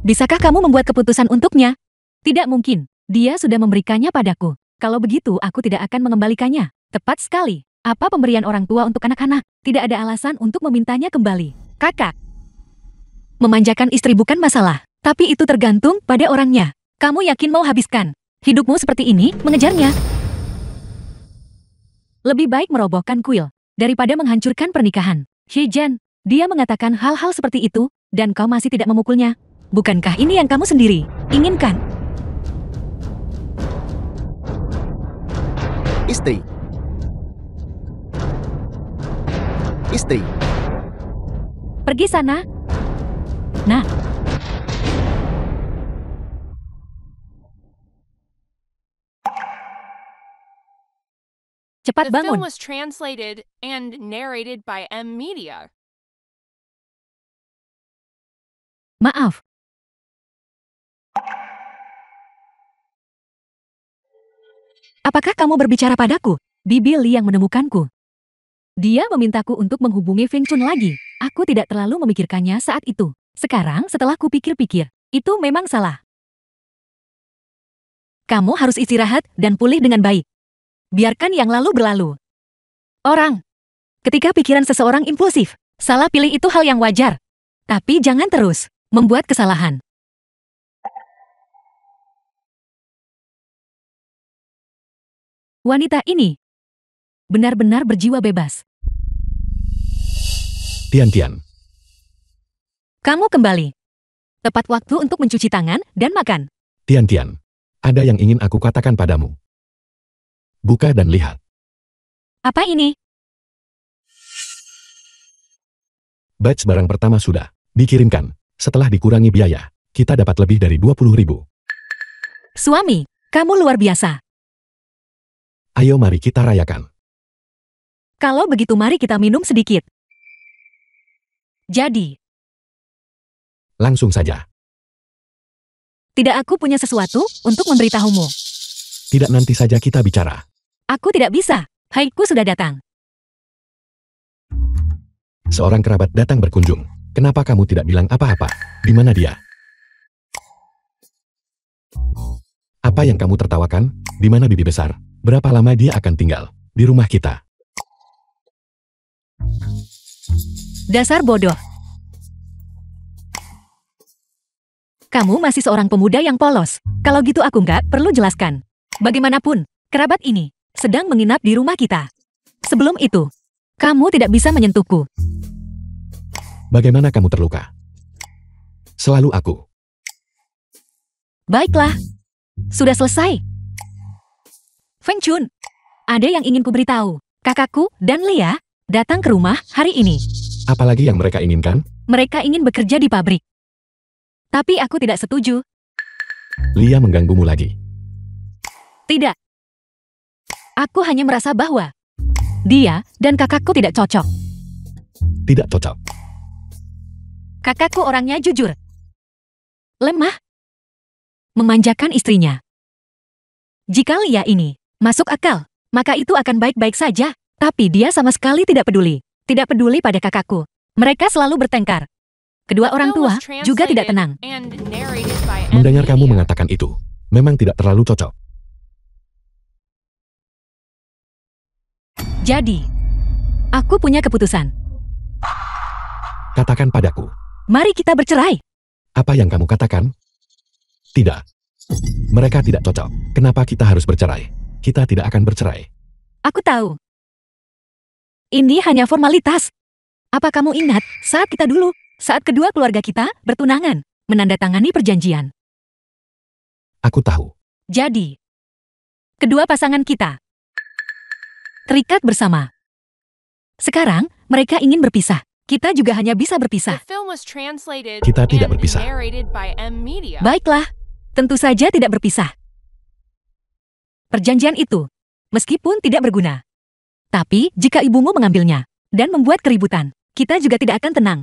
Speaker 1: Bisakah kamu membuat keputusan untuknya? Tidak mungkin. Dia sudah memberikannya padaku. Kalau begitu, aku tidak akan mengembalikannya. Tepat sekali. Apa pemberian orang tua untuk anak-anak? Tidak ada alasan untuk memintanya kembali. Kakak, memanjakan istri bukan masalah, tapi itu tergantung pada orangnya. Kamu yakin mau habiskan hidupmu seperti ini mengejarnya? Lebih baik merobohkan kuil daripada menghancurkan pernikahan. Hejan, dia mengatakan hal-hal seperti itu, dan kau masih tidak memukulnya. Bukankah ini yang kamu sendiri inginkan?
Speaker 3: Istri. Istri.
Speaker 1: Pergi sana. Nah. Cepat
Speaker 4: The film
Speaker 1: bangun.
Speaker 4: was translated and narrated by M Media.
Speaker 1: Maaf. Apakah kamu berbicara padaku? Bibi Li yang menemukanku. Dia memintaku untuk menghubungi Feng Chun lagi. Aku tidak terlalu memikirkannya saat itu. Sekarang setelah kupikir-pikir, itu memang salah. Kamu harus istirahat dan pulih dengan baik. Biarkan yang lalu berlalu. Ketika pikiran seseorang impulsif, salah pilih itu hal yang wajar. Tapi jangan terus membuat kesalahan. Wanita ini benar-benar berjiwa bebas.
Speaker 2: Tiantian,
Speaker 1: Kamu kembali. Tepat waktu untuk mencuci tangan dan makan.
Speaker 2: Tiantian, ada yang ingin aku katakan padamu. Buka dan lihat.
Speaker 1: Apa ini?
Speaker 2: Batch barang pertama sudah dikirimkan. Setelah dikurangi biaya, kita dapat lebih dari 20.000.
Speaker 1: Suami, kamu luar biasa.
Speaker 2: Ayo mari kita rayakan.
Speaker 1: Kalau begitu mari kita minum sedikit. Jadi,
Speaker 2: Langsung saja.
Speaker 1: Tidak, aku punya sesuatu untuk memberitahumu.
Speaker 2: Tidak, nanti saja kita bicara.
Speaker 1: Aku tidak bisa. Haiku sudah datang.
Speaker 2: Seorang kerabat datang berkunjung. Kenapa kamu tidak bilang apa-apa? Di mana dia? Apa yang kamu tertawakan? Di mana bibi besar? Berapa lama dia akan tinggal di rumah kita?
Speaker 1: Dasar bodoh. Kamu masih seorang pemuda yang polos. Kalau gitu aku nggak perlu jelaskan. Bagaimanapun, kerabat ini sedang menginap di rumah kita. Sebelum itu, kamu tidak bisa menyentuhku.
Speaker 2: Bagaimana kamu terluka? Selalu aku.
Speaker 1: Baiklah. Sudah selesai. Feng Chun, ada yang ingin kuberitahu. Kakakku dan Lia datang ke rumah hari ini.
Speaker 2: Apalagi yang mereka inginkan?
Speaker 1: Mereka ingin bekerja di pabrik. Tapi aku tidak setuju.
Speaker 2: Lia mengganggumu lagi.
Speaker 1: Tidak. Aku hanya merasa bahwa dia dan kakakku tidak cocok.
Speaker 2: Tidak cocok.
Speaker 1: Kakakku orangnya jujur. Lemah. Memanjakan istrinya. Jika Lia ini masuk akal, maka itu akan baik-baik saja. Tapi dia sama sekali tidak peduli. Tidak peduli pada kakakku. Mereka selalu bertengkar. Kedua orang tua juga tidak tenang.
Speaker 2: Mendengar kamu mengatakan itu, memang tidak terlalu cocok.
Speaker 1: Jadi, aku punya keputusan.
Speaker 2: Katakan padaku,
Speaker 1: Mari kita bercerai.
Speaker 2: apa yang kamu katakan? Tidak. Mereka tidak cocok. Kenapa kita harus bercerai? Kita tidak akan bercerai.
Speaker 1: Aku tahu. Ini hanya formalitas. Apa kamu ingat saat kedua keluarga kita bertunangan, menandatangani perjanjian?
Speaker 2: Aku tahu.
Speaker 1: Jadi, kedua pasangan kita terikat bersama. Sekarang, mereka ingin berpisah. Kita juga hanya bisa berpisah.
Speaker 2: Kita tidak berpisah.
Speaker 1: Baiklah, tentu saja tidak berpisah. Perjanjian itu, meskipun tidak berguna. Tapi, jika ibumu mengambilnya dan membuat keributan, kita juga tidak akan tenang.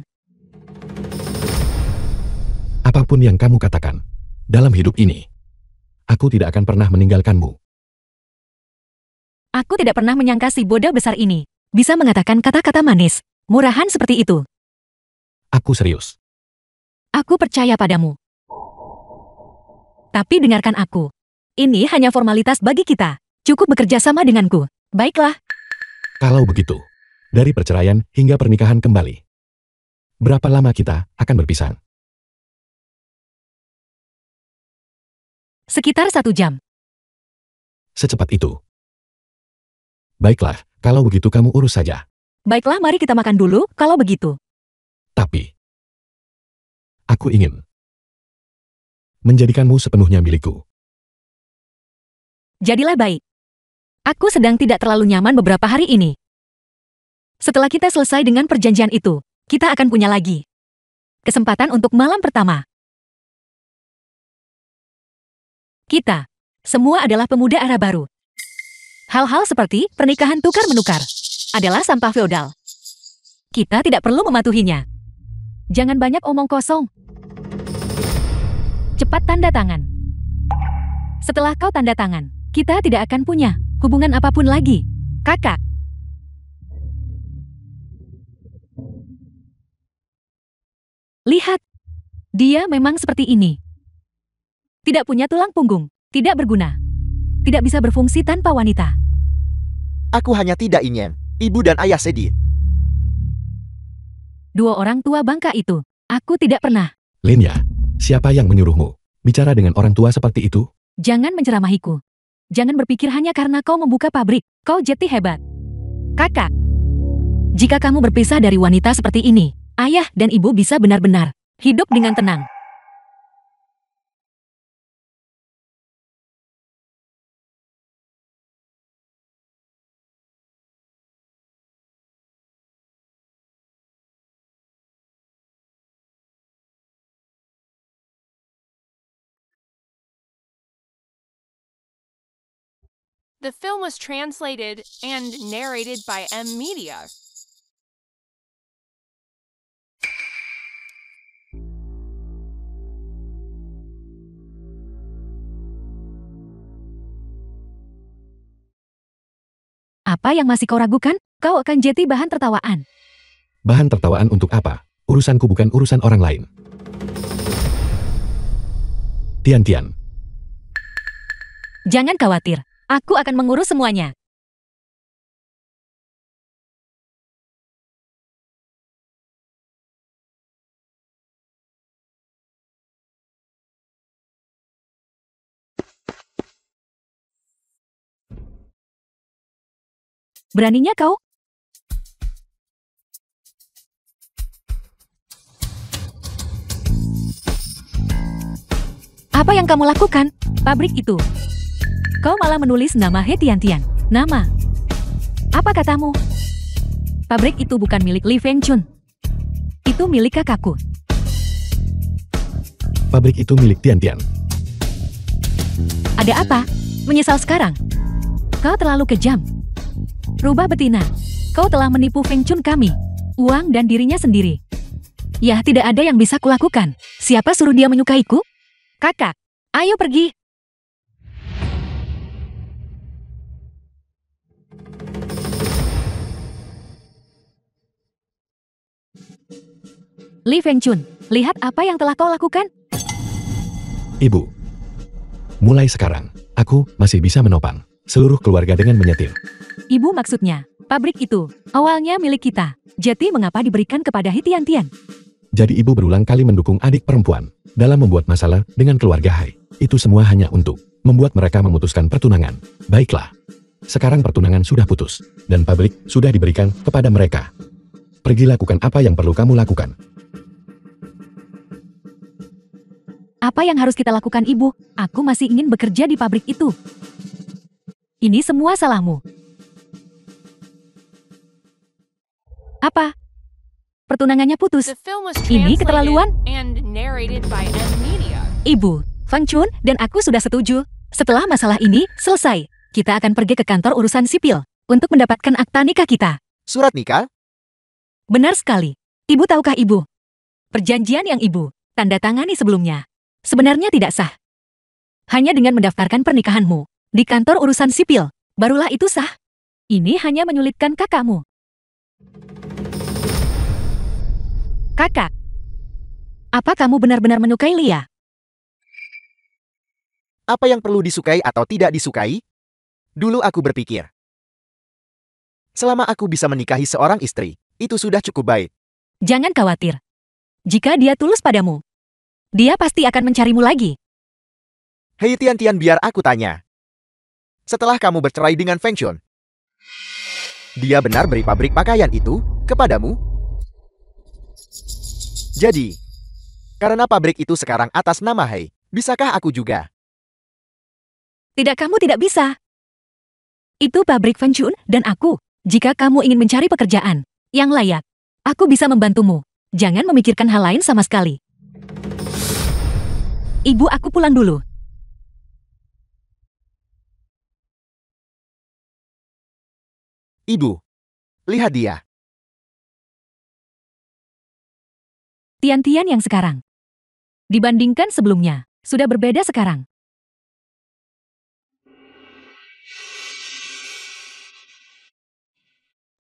Speaker 2: Apapun yang kamu katakan, dalam hidup ini, aku tidak akan pernah meninggalkanmu.
Speaker 1: Aku tidak pernah menyangka si bodoh besar ini bisa mengatakan kata-kata manis, murahan seperti itu.
Speaker 2: Aku serius.
Speaker 1: Aku percaya padamu. Tapi dengarkan aku. Ini hanya formalitas bagi kita. Cukup bekerja sama denganku. Baiklah.
Speaker 2: Kalau begitu, dari perceraian hingga pernikahan kembali, berapa lama kita akan berpisah?
Speaker 1: Sekitar 1 jam.
Speaker 2: Secepat itu. Baiklah, kalau begitu kamu urus saja.
Speaker 1: Baiklah, mari kita makan dulu kalau begitu.
Speaker 2: Tapi, aku ingin menjadikanmu sepenuhnya milikku.
Speaker 1: Jadilah baik. Aku sedang tidak terlalu nyaman beberapa hari ini. Setelah kita selesai dengan perjanjian itu, kita akan punya lagi kesempatan untuk malam pertama. Kita semua adalah pemuda era baru. Hal-hal seperti pernikahan tukar-menukar adalah sampah feodal. Kita tidak perlu mematuhinya. Jangan banyak omong kosong. Cepat tanda tangan. Setelah kau tanda tangan, kita tidak akan punya hubungan apapun lagi, kakak. Lihat, dia memang seperti ini. Tidak punya tulang punggung, tidak berguna. Tidak bisa berfungsi tanpa wanita.
Speaker 3: Aku hanya tidak ingin ibu dan ayah sedih.
Speaker 1: Dua orang tua bangka itu, aku tidak pernah.
Speaker 2: Lenya, siapa yang menyuruhmu bicara dengan orang tua seperti itu?
Speaker 1: Jangan menceramahiku. Jangan berpikir hanya karena kau membuka pabrik, kau jadi hebat. Kakak, jika kamu berpisah dari wanita seperti ini, ayah dan ibu bisa benar-benar hidup dengan tenang.
Speaker 4: The film was translated and narrated by M Media.
Speaker 1: Apa yang masih kau ragukan? Kau akan jadi bahan tertawaan.
Speaker 2: Bahan tertawaan untuk apa? Urusanku bukan urusan orang lain. Tian-Tian,
Speaker 1: Jangan khawatir, aku akan mengurus semuanya. Beraninya kau? Apa yang kamu lakukan? Pabrik itu. Kau malah menulis nama He Tian-Tian. Nama. Apa katamu? Pabrik itu bukan milik Li Fengchun. Itu milik kakakku.
Speaker 2: pabrik itu milik Tian-Tian.
Speaker 1: Ada apa? Menyesal sekarang? Kau terlalu kejam. Rubah betina. Kau telah menipu Feng Chun kami. Uang dan dirinya sendiri. Ya, tidak ada yang bisa kulakukan. Siapa suruh dia menyukaiku? Kakak, ayo pergi. Li Feng Chun, lihat apa yang telah kau lakukan.
Speaker 2: Ibu, mulai sekarang, aku masih bisa menopang seluruh keluarga dengan menyetir.
Speaker 1: Ibu maksudnya, pabrik itu, awalnya milik kita. Jadi mengapa diberikan kepada He Tian-Tian?
Speaker 2: Jadi ibu berulang kali mendukung adik perempuan dalam membuat masalah dengan keluarga Hai. Itu semua hanya untuk membuat mereka memutuskan pertunangan. Baiklah, sekarang pertunangan sudah putus, dan pabrik sudah diberikan kepada mereka. Pergi lakukan apa yang perlu kamu lakukan.
Speaker 1: Apa yang harus kita lakukan, Ibu? Aku masih ingin bekerja di pabrik itu. Ini semua salahmu. Apa? Pertunangannya putus.
Speaker 4: The film was
Speaker 1: Ini
Speaker 4: translated
Speaker 1: keterlaluan.
Speaker 4: and narrated by M Media.
Speaker 1: Ibu, Fang Chun dan aku sudah setuju. Setelah masalah ini selesai, kita akan pergi ke kantor urusan sipil untuk mendapatkan akta nikah kita.
Speaker 3: Surat nikah?
Speaker 1: Benar sekali. Ibu tahukah Ibu? Perjanjian yang Ibu tanda tangani sebelumnya sebenarnya tidak sah. Hanya dengan mendaftarkan pernikahanmu di kantor urusan sipil, barulah itu sah. Ini hanya menyulitkan kakakmu. Kakak, apa kamu benar-benar menyukai Lia?
Speaker 3: Apa yang perlu disukai atau tidak disukai? Dulu aku berpikir, selama aku bisa menikahi seorang istri, itu sudah cukup baik.
Speaker 1: Jangan khawatir. Jika dia tulus padamu, dia pasti akan mencarimu lagi.
Speaker 3: Hei Tian-Tian, biar aku tanya. Setelah kamu bercerai dengan Feng Chun, dia benar beri pabrik pakaian itu kepadamu? Jadi, karena pabrik itu sekarang atas nama Hei, bisakah aku juga?
Speaker 1: Tidak, kamu tidak bisa. Itu pabrik Feng Chun dan aku. Jika kamu ingin mencari pekerjaan yang layak, aku bisa membantumu. Jangan memikirkan hal lain sama sekali. Ibu, aku pulang dulu.
Speaker 3: Ibu, lihat dia.
Speaker 1: Tian-Tian yang sekarang. Dibandingkan sebelumnya, sudah berbeda sekarang.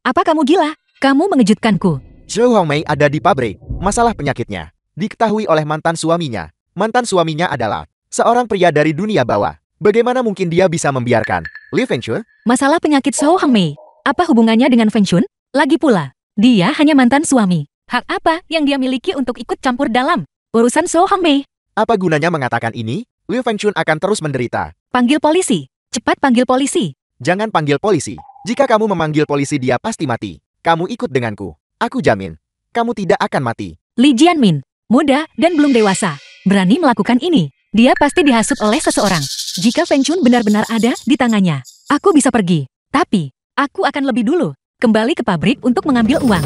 Speaker 1: Apa kamu gila? Kamu mengejutkanku.
Speaker 3: Zhou Hongmei ada di pabrik. Masalah penyakitnya diketahui oleh mantan suaminya. Mantan suaminya adalah seorang pria dari dunia bawah. Bagaimana mungkin dia bisa membiarkan Li Fengchun?
Speaker 1: Masalah penyakit Zhou Hongmei. Apa hubungannya dengan Feng Chun? Lagi pula, dia hanya mantan suami. Hak apa yang dia miliki untuk ikut campur dalam urusan Zhou Hongmei?
Speaker 3: Apa gunanya mengatakan ini? Li Fengchun akan terus menderita.
Speaker 1: Panggil polisi. Cepat panggil polisi.
Speaker 3: Jangan panggil polisi. Jika kamu memanggil polisi, dia pasti mati. Kamu ikut denganku. Aku jamin, kamu tidak akan mati.
Speaker 1: Li Jianmin, muda dan belum dewasa, berani melakukan ini. Dia pasti dihasut oleh seseorang. Jika Feng Chun benar-benar ada di tangannya, aku bisa pergi. Tapi, aku akan lebih dulu kembali ke pabrik untuk mengambil uang.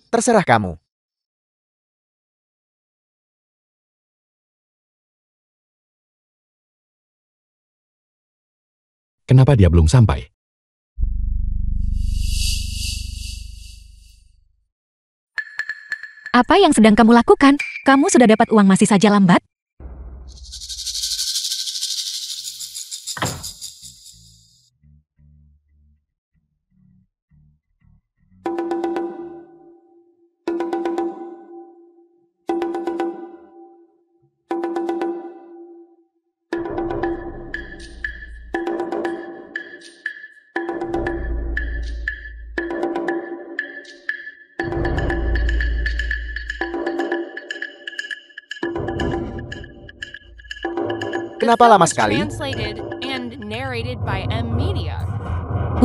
Speaker 3: Terserah kamu.
Speaker 2: Kenapa dia belum sampai?
Speaker 1: Apa yang sedang kamu lakukan? Kamu sudah dapat uang masih saja lambat?
Speaker 3: Kenapa
Speaker 4: film
Speaker 3: lama
Speaker 4: was
Speaker 3: sekali?
Speaker 4: translated and narrated by M Media.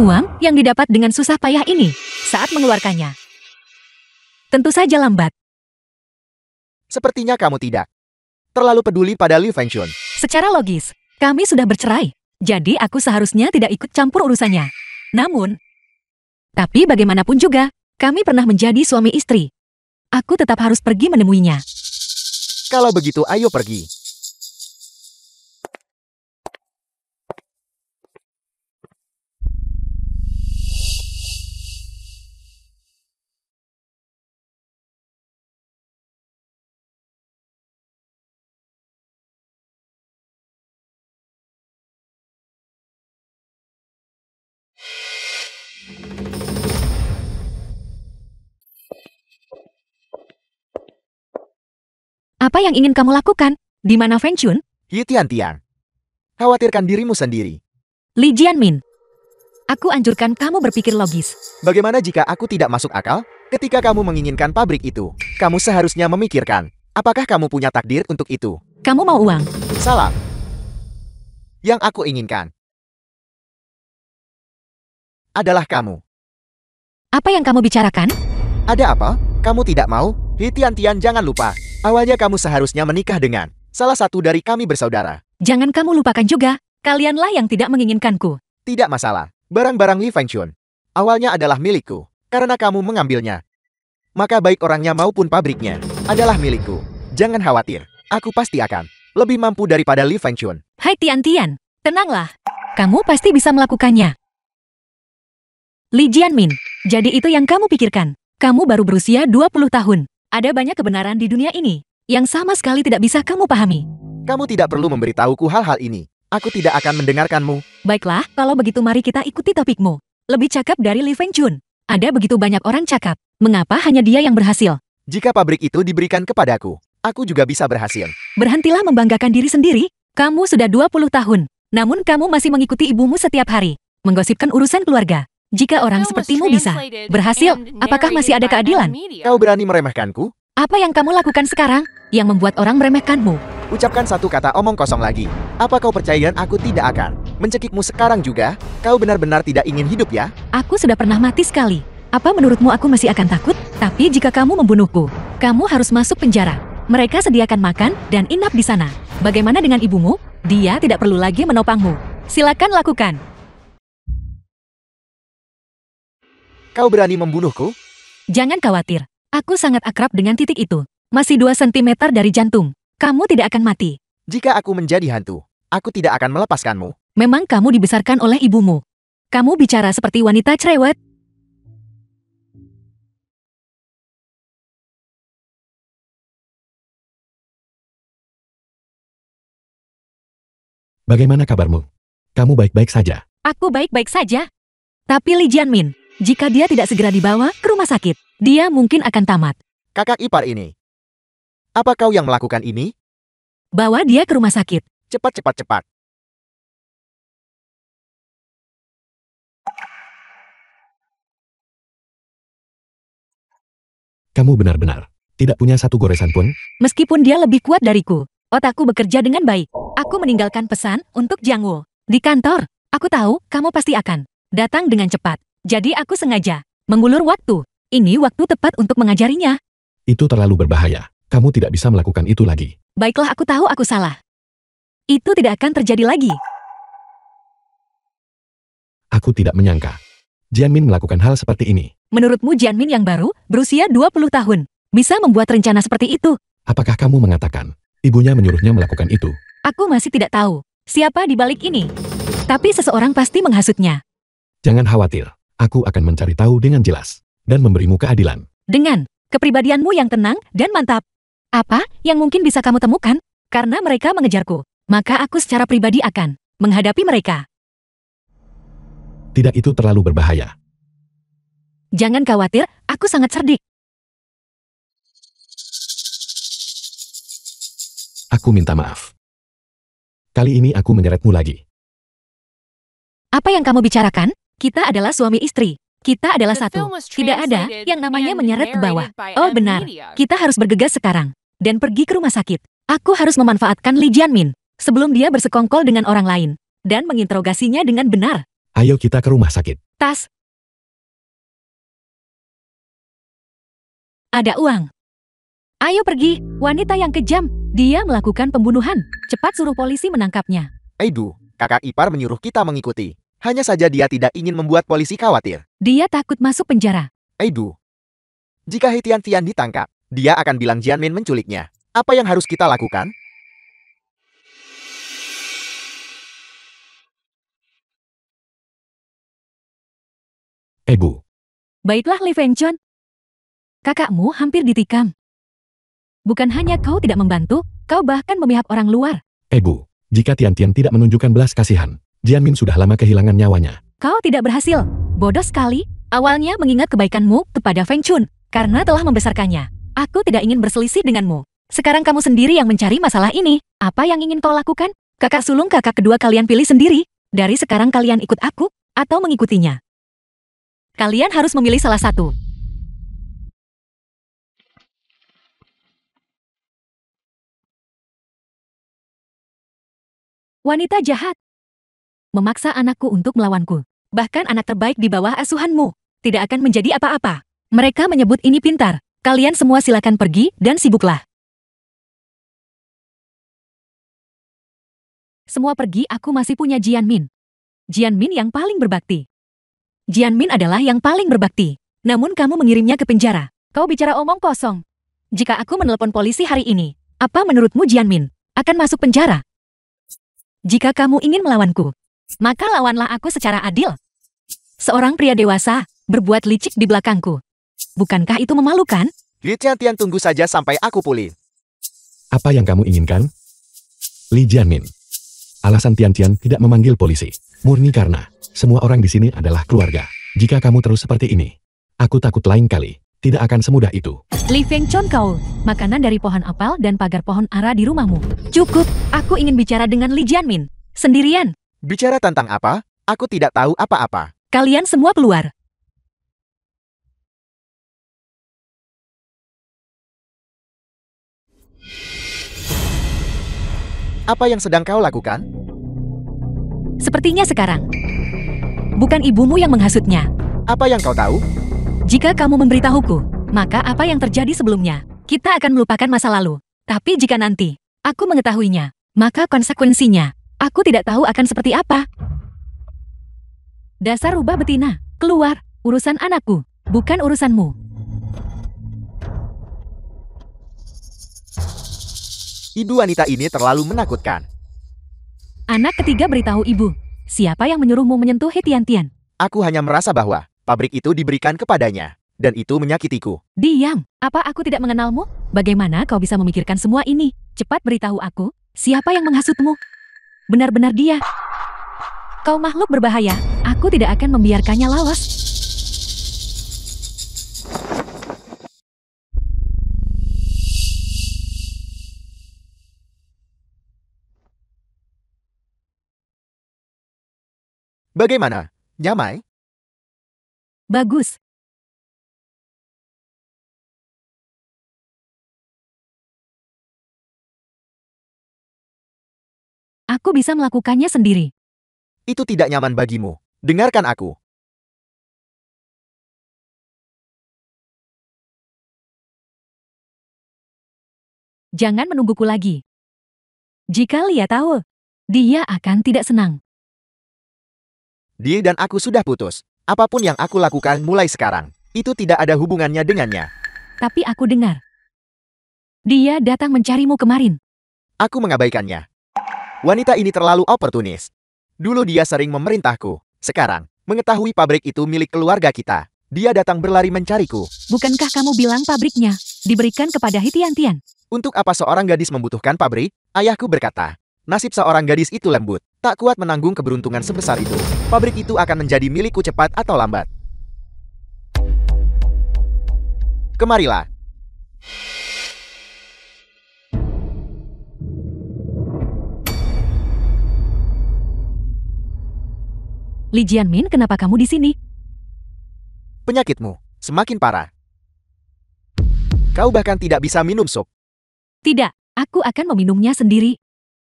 Speaker 1: Uang yang didapat dengan susah payah ini saat mengeluarkannya. Tentu saja lambat.
Speaker 3: Sepertinya kamu tidak terlalu peduli pada Li Fengchun.
Speaker 1: Secara logis, kami sudah bercerai. Jadi aku seharusnya tidak ikut campur urusannya. Tapi bagaimanapun juga, kami pernah menjadi suami istri. Aku tetap harus pergi menemuinya.
Speaker 3: Kalau begitu, ayo pergi.
Speaker 1: Apa yang ingin kamu lakukan? Di mana Feng Chun?
Speaker 3: Yi Tiantian, khawatirkan dirimu sendiri.
Speaker 1: Li Jianmin. Aku anjurkan kamu berpikir logis.
Speaker 3: Bagaimana jika aku tidak masuk akal? Ketika kamu menginginkan pabrik itu, kamu seharusnya memikirkan, apakah kamu punya takdir untuk itu?
Speaker 1: Kamu mau uang?
Speaker 3: Salah. Yang aku inginkan adalah kamu.
Speaker 1: Apa yang kamu bicarakan?
Speaker 3: Ada apa? Kamu tidak mau? Yi Tiantian, jangan lupa. Awalnya kamu seharusnya menikah dengan salah satu dari kami bersaudara.
Speaker 1: Jangan kamu lupakan juga, kalianlah yang tidak menginginkanku.
Speaker 3: Tidak masalah. Barang-barang Li Fengchun awalnya adalah milikku. Karena kamu mengambilnya, maka baik orangnya maupun pabriknya adalah milikku. Jangan khawatir. Aku pasti akan lebih mampu daripada Li Fengchun.
Speaker 1: Hai Tian, tenanglah. Kamu pasti bisa melakukannya. Li Jianmin, jadi itu yang kamu pikirkan. Kamu baru berusia 20 tahun. Ada banyak kebenaran di dunia ini yang sama sekali tidak bisa kamu pahami.
Speaker 3: Kamu tidak perlu memberitahuku hal-hal ini. Aku tidak akan mendengarkanmu.
Speaker 1: Baiklah, kalau begitu mari kita ikuti topikmu. Lebih cakap dari Li Fengchun. Ada begitu banyak orang cakap. Mengapa hanya dia yang berhasil?
Speaker 3: Jika pabrik itu diberikan kepadaku, aku juga bisa berhasil.
Speaker 1: Berhentilah membanggakan diri sendiri. Kamu sudah 20 tahun. Namun kamu masih mengikuti ibumu setiap hari. Menggosipkan urusan keluarga. Jika orang
Speaker 4: Film was
Speaker 1: sepertimu bisa
Speaker 4: translated
Speaker 1: berhasil,
Speaker 4: and
Speaker 1: apakah masih ada
Speaker 4: narrated by M
Speaker 1: keadilan?
Speaker 4: Media.
Speaker 3: Kau berani meremehkanku?
Speaker 1: Apa yang kamu lakukan sekarang yang membuat orang meremehkanmu?
Speaker 3: Ucapkan satu kata omong kosong lagi. Apa kau percaya aku tidak akan mencekikmu sekarang juga? Kau benar-benar tidak ingin hidup ya?
Speaker 1: Aku sudah pernah mati sekali. Apa menurutmu aku masih akan takut? Tapi jika kamu membunuhku, kamu harus masuk penjara. Mereka sediakan makan dan inap di sana. Bagaimana dengan ibumu? Dia tidak perlu lagi menopangmu. Silakan lakukan.
Speaker 3: Kau berani membunuhku?
Speaker 1: Jangan khawatir. Aku sangat akrab dengan titik itu. Masih 2 cm dari jantung. Kamu tidak akan mati.
Speaker 3: Jika aku menjadi hantu, aku tidak akan melepaskanmu.
Speaker 1: Memang kamu dibesarkan oleh ibumu. Kamu bicara seperti wanita cerewet.
Speaker 2: Bagaimana kabarmu? Kamu baik-baik saja.
Speaker 1: Aku baik-baik saja. Tapi Li Jianmin, jika dia tidak segera dibawa ke rumah sakit, dia mungkin akan tamat.
Speaker 3: Kakak ipar ini. Apa kau yang melakukan ini?
Speaker 1: Bawa dia ke rumah sakit.
Speaker 3: Cepat, cepat, cepat.
Speaker 2: Kamu benar-benar tidak punya satu goresan pun?
Speaker 1: Meskipun dia lebih kuat dariku, otakku bekerja dengan baik. Aku meninggalkan pesan untuk Jiang Wo. Di kantor, aku tahu kamu pasti akan datang dengan cepat. Jadi aku sengaja mengulur waktu. Ini waktu tepat untuk mengajarinya.
Speaker 2: Itu terlalu berbahaya. Kamu tidak bisa melakukan itu lagi.
Speaker 1: Baiklah, aku tahu aku salah. Itu tidak akan terjadi lagi.
Speaker 2: Aku tidak menyangka Jianmin melakukan hal seperti ini.
Speaker 1: Menurutmu Jianmin yang baru, berusia 20 tahun, bisa membuat rencana seperti itu?
Speaker 2: Apakah kamu mengatakan ibunya menyuruhnya melakukan itu?
Speaker 1: Aku masih tidak tahu siapa di balik ini. Tapi seseorang pasti menghasutnya.
Speaker 2: Jangan khawatir. Aku akan mencari tahu dengan jelas dan memberimu keadilan.
Speaker 1: Dengan kepribadianmu yang tenang dan mantap. Apa yang mungkin bisa kamu temukan? Karena mereka mengejarku, maka aku secara pribadi akan menghadapi mereka.
Speaker 2: Tidak, itu terlalu berbahaya.
Speaker 1: Jangan khawatir, aku sangat cerdik.
Speaker 2: Aku minta maaf. Kali ini aku menyeretmu lagi.
Speaker 1: Apa yang kamu bicarakan? Kita adalah suami istri. Kita adalah
Speaker 4: The
Speaker 1: satu.
Speaker 4: film was
Speaker 1: Tidak ada
Speaker 4: translated
Speaker 1: yang namanya
Speaker 4: and
Speaker 1: menyeret ke bawah.
Speaker 4: narrated by
Speaker 1: Oh
Speaker 4: M
Speaker 1: benar,
Speaker 4: Media.
Speaker 1: kita harus bergegas sekarang dan pergi ke rumah sakit. Aku harus memanfaatkan Li Jianmin sebelum dia bersekongkol dengan orang lain dan menginterogasinya dengan benar.
Speaker 2: Ayo kita ke rumah sakit.
Speaker 1: Tas. Ada uang. Ayo pergi, wanita yang kejam. Dia melakukan pembunuhan. Cepat suruh polisi menangkapnya.
Speaker 3: Aidu, kakak ipar menyuruh kita mengikuti. Hanya saja dia tidak ingin membuat polisi khawatir.
Speaker 1: Dia takut masuk penjara.
Speaker 3: Aidu, jika He Tian ditangkap, dia akan bilang Jianmin menculiknya. Apa yang harus kita lakukan?
Speaker 2: Bu.
Speaker 1: Baiklah Li Fengchun. Kakakmu hampir ditikam. Bukan hanya kau tidak membantu, kau bahkan memihak orang luar.
Speaker 2: Bu, jika Tian tidak menunjukkan belas kasihan, Jianmin sudah lama kehilangan nyawanya.
Speaker 1: Kau tidak berhasil. Bodoh sekali. Awalnya mengingat kebaikanmu kepada Feng Chun, karena telah membesarkannya. Aku tidak ingin berselisih denganmu. Sekarang kamu sendiri yang mencari masalah ini. Apa yang ingin kau lakukan? Kakak sulung kakak kedua kalian pilih sendiri. Dari sekarang kalian ikut aku, atau mengikutinya. Kalian harus memilih salah satu. Wanita jahat. Memaksa anakku untuk melawanku. Bahkan anak terbaik di bawah asuhanmu. Tidak akan menjadi apa-apa. Mereka menyebut ini pintar. Kalian semua silakan pergi dan sibuklah. Semua pergi, aku masih punya Jianmin. Jianmin yang paling berbakti. Jianmin adalah yang paling berbakti. Namun kamu mengirimnya ke penjara. Kau bicara omong kosong. Jika aku menelepon polisi hari ini, apa menurutmu Jianmin akan masuk penjara? Jika kamu ingin melawanku, maka lawanlah aku secara adil. Seorang pria dewasa berbuat licik di belakangku. Bukankah itu memalukan?
Speaker 3: Li Tian tunggu saja sampai aku pulih.
Speaker 2: Apa yang kamu inginkan? Li Jianmin. Alasan Tian tidak memanggil polisi, murni karena semua orang di sini adalah keluarga. Jika kamu terus seperti ini, aku takut lain kali tidak akan semudah itu.
Speaker 1: Li Fengchun kau, makanan dari pohon apel dan pagar pohon ara di rumahmu. Cukup, aku ingin bicara dengan Li Jianmin. Sendirian.
Speaker 3: Bicara tentang apa? Aku tidak tahu apa-apa.
Speaker 1: Kalian semua keluar.
Speaker 3: Apa yang sedang kau lakukan?
Speaker 1: Sepertinya sekarang. Bukan ibumu yang menghasutnya.
Speaker 3: Apa yang kau tahu?
Speaker 1: Jika kamu memberitahuku, maka apa yang terjadi sebelumnya, kita akan melupakan masa lalu. Tapi jika nanti, aku mengetahuinya, maka konsekuensinya, aku tidak tahu akan seperti apa. Dasar rubah betina, keluar, urusan anakku, bukan urusanmu.
Speaker 3: Ibu wanita ini terlalu menakutkan.
Speaker 1: Anak ketiga beritahu ibu, siapa yang menyuruhmu menyentuh He Tian?
Speaker 3: Aku hanya merasa bahwa pabrik itu diberikan kepadanya, dan itu menyakitiku.
Speaker 1: Diam, apa aku tidak mengenalmu? Bagaimana kau bisa memikirkan semua ini? Cepat beritahu aku, siapa yang menghasutmu? Benar-benar dia. Kau makhluk berbahaya, aku tidak akan membiarkannya lolos.
Speaker 3: Bagaimana? Nyamai?
Speaker 1: Bagus. Aku bisa melakukannya sendiri.
Speaker 3: Itu tidak nyaman bagimu. Dengarkan aku.
Speaker 1: Jangan menungguku lagi. Jika Lia tahu, dia akan tidak senang.
Speaker 3: Dia dan aku sudah putus. Apapun yang aku lakukan mulai sekarang, itu tidak ada hubungannya dengannya.
Speaker 1: Tapi aku dengar. Dia datang mencarimu kemarin.
Speaker 3: Aku mengabaikannya. Wanita ini terlalu oportunis. Dulu dia sering memerintahku. Sekarang, mengetahui pabrik itu milik keluarga kita, dia datang berlari mencariku.
Speaker 1: Bukankah kamu bilang pabriknya diberikan kepada He Tian?
Speaker 3: Untuk apa seorang gadis membutuhkan pabrik? Ayahku berkata, nasib seorang gadis itu lembut, tak kuat menanggung keberuntungan sebesar itu. Pabrik itu akan menjadi milikku cepat atau lambat. Kemarilah.
Speaker 1: Li Jianmin, kenapa kamu di sini?
Speaker 3: Penyakitmu semakin parah. Kau bahkan tidak bisa minum sup.
Speaker 1: Tidak, aku akan meminumnya sendiri.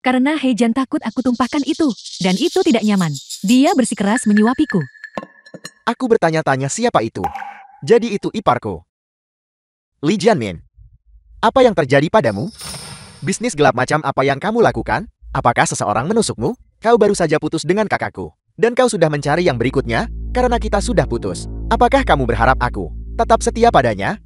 Speaker 1: Karena Heijan takut aku tumpahkan itu, dan itu tidak nyaman. Dia bersikeras menyuapiku.
Speaker 3: Aku bertanya-tanya siapa itu. Jadi itu iparku. Li Jianmin. Apa yang terjadi padamu? Bisnis gelap macam apa yang kamu lakukan? Apakah seseorang menusukmu? Kau baru saja putus dengan kakakku. Dan kau sudah mencari yang berikutnya? Karena kita sudah putus. Apakah kamu berharap aku tetap setia padanya?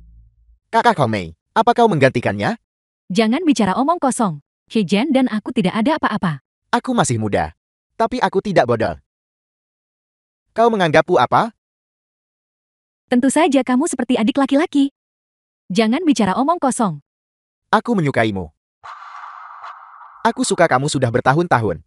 Speaker 3: Kakak Hongmei, apa kau menggantikannya?
Speaker 1: Jangan bicara omong kosong. Heijan dan aku tidak ada apa-apa.
Speaker 3: Aku masih muda. Tapi aku tidak bodoh. Kau menganggapku apa?
Speaker 1: Tentu saja kamu seperti adik laki-laki. Jangan bicara omong kosong.
Speaker 3: Aku menyukaimu. Aku suka kamu sudah bertahun-tahun.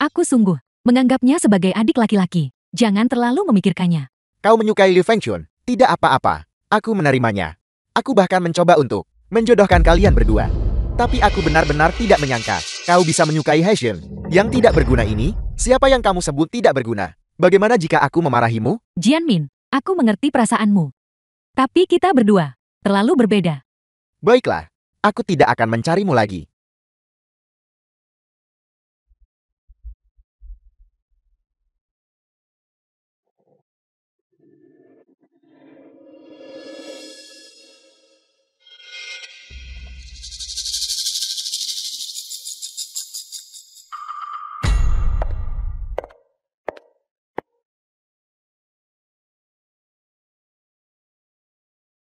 Speaker 1: Aku sungguh menganggapnya sebagai adik laki-laki. Jangan terlalu memikirkannya.
Speaker 3: Kau menyukai Liu Fengchun? Tidak apa-apa. Aku menerimanya. Aku bahkan mencoba untuk menjodohkan kalian berdua. Tapi aku benar-benar tidak menyangka kau bisa menyukai Haishun. Yang tidak berguna ini, siapa yang kamu sebut tidak berguna? Bagaimana jika aku memarahimu?
Speaker 1: Jianmin, aku mengerti perasaanmu. Tapi kita berdua terlalu berbeda.
Speaker 3: Baiklah, aku tidak akan mencarimu lagi.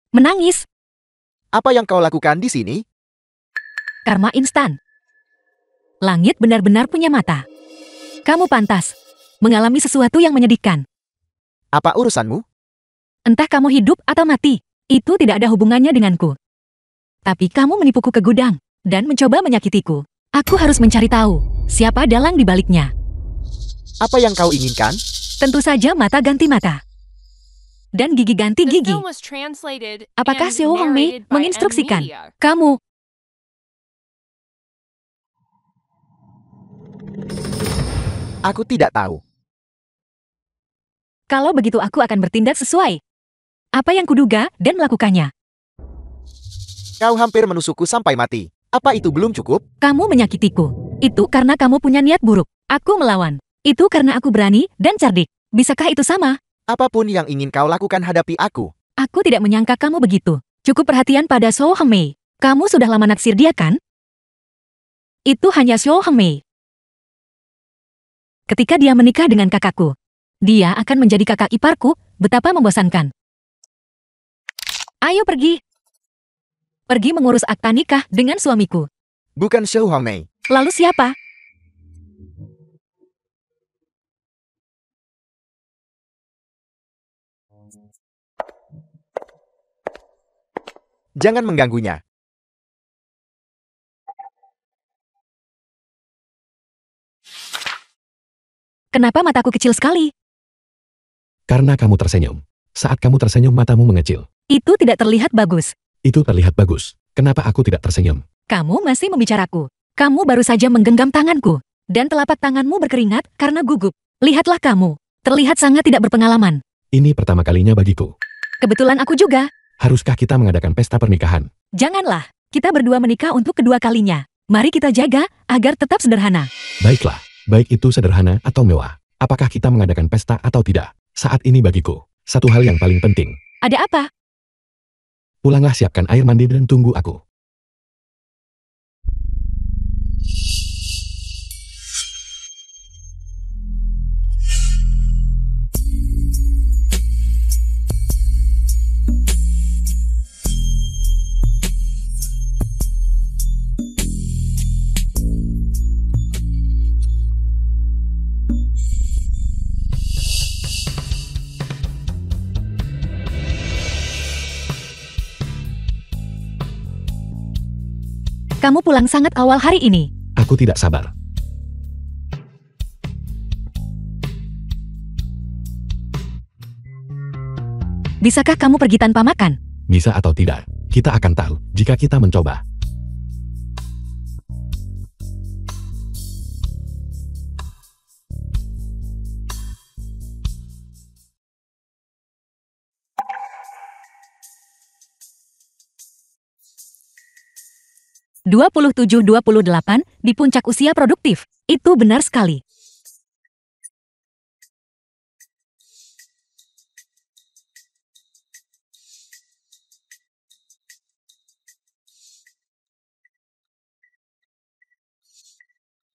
Speaker 1: Menangis,
Speaker 3: Apa yang kau lakukan di sini?
Speaker 1: karma instan. Langit benar-benar punya mata. Kamu pantas mengalami sesuatu yang menyedihkan.
Speaker 3: Apa urusanmu?
Speaker 1: Entah kamu hidup atau mati, itu tidak ada hubungannya denganku. Tapi kamu menipuku ke gudang dan mencoba menyakitiku. Aku harus mencari tahu siapa dalang di baliknya.
Speaker 3: Apa yang kau inginkan?
Speaker 1: Tentu saja mata ganti mata. Dan gigi ganti
Speaker 4: The
Speaker 1: gigi.
Speaker 4: film was translated
Speaker 1: Apakah
Speaker 4: and
Speaker 1: Seo Hongmei
Speaker 4: narrated by M
Speaker 1: menginstruksikan
Speaker 4: Media.
Speaker 1: kamu?
Speaker 3: Aku tidak tahu.
Speaker 1: Kalau begitu aku akan bertindak sesuai apa yang kuduga dan melakukannya.
Speaker 3: Kau hampir menusukku sampai mati. Apa itu belum cukup?
Speaker 1: Kamu menyakitiku. Itu karena kamu punya niat buruk. Aku melawan. Itu karena aku berani dan cerdik. Bisakah itu sama?
Speaker 3: Apapun yang ingin kau lakukan hadapi aku.
Speaker 1: Aku tidak menyangka kamu begitu. Cukup perhatian pada Seo Hongmei. Kamu sudah lama naksir dia kan? Itu hanya Seo Hongmei. Ketika dia menikah dengan kakakku, dia akan menjadi kakak iparku. Betapa membosankan. Ayo pergi. Pergi mengurus akta nikah dengan suamiku.
Speaker 3: Bukan Shou Hongmei.
Speaker 1: Lalu siapa?
Speaker 3: Jangan mengganggunya.
Speaker 1: Kenapa mataku kecil sekali?
Speaker 2: Karena kamu tersenyum. Saat kamu tersenyum matamu mengecil.
Speaker 1: Itu tidak terlihat bagus.
Speaker 2: Itu terlihat bagus. Kenapa aku tidak tersenyum?
Speaker 1: Kamu masih membicaraku. Kamu baru saja menggenggam tanganku. Dan telapak tanganmu berkeringat karena gugup. Lihatlah kamu. Terlihat sangat tidak berpengalaman.
Speaker 2: Ini pertama kalinya bagiku.
Speaker 1: Kebetulan aku juga.
Speaker 2: Haruskah kita mengadakan pesta pernikahan?
Speaker 1: Janganlah. Kita berdua menikah untuk kedua kalinya. Mari kita jaga agar tetap sederhana.
Speaker 2: Baiklah, baik itu sederhana atau mewah. Apakah kita mengadakan pesta atau tidak? Saat ini bagiku, satu hal yang paling penting.
Speaker 1: Ada apa?
Speaker 2: Pulanglah siapkan air mandi dan tunggu aku.
Speaker 1: Kamu pulang sangat awal hari ini.
Speaker 2: Aku tidak sabar.
Speaker 1: Bisakah kamu pergi tanpa makan?
Speaker 2: Bisa atau tidak, kita akan tahu jika kita mencoba.
Speaker 1: 27-28 di puncak usia produktif. Itu benar sekali.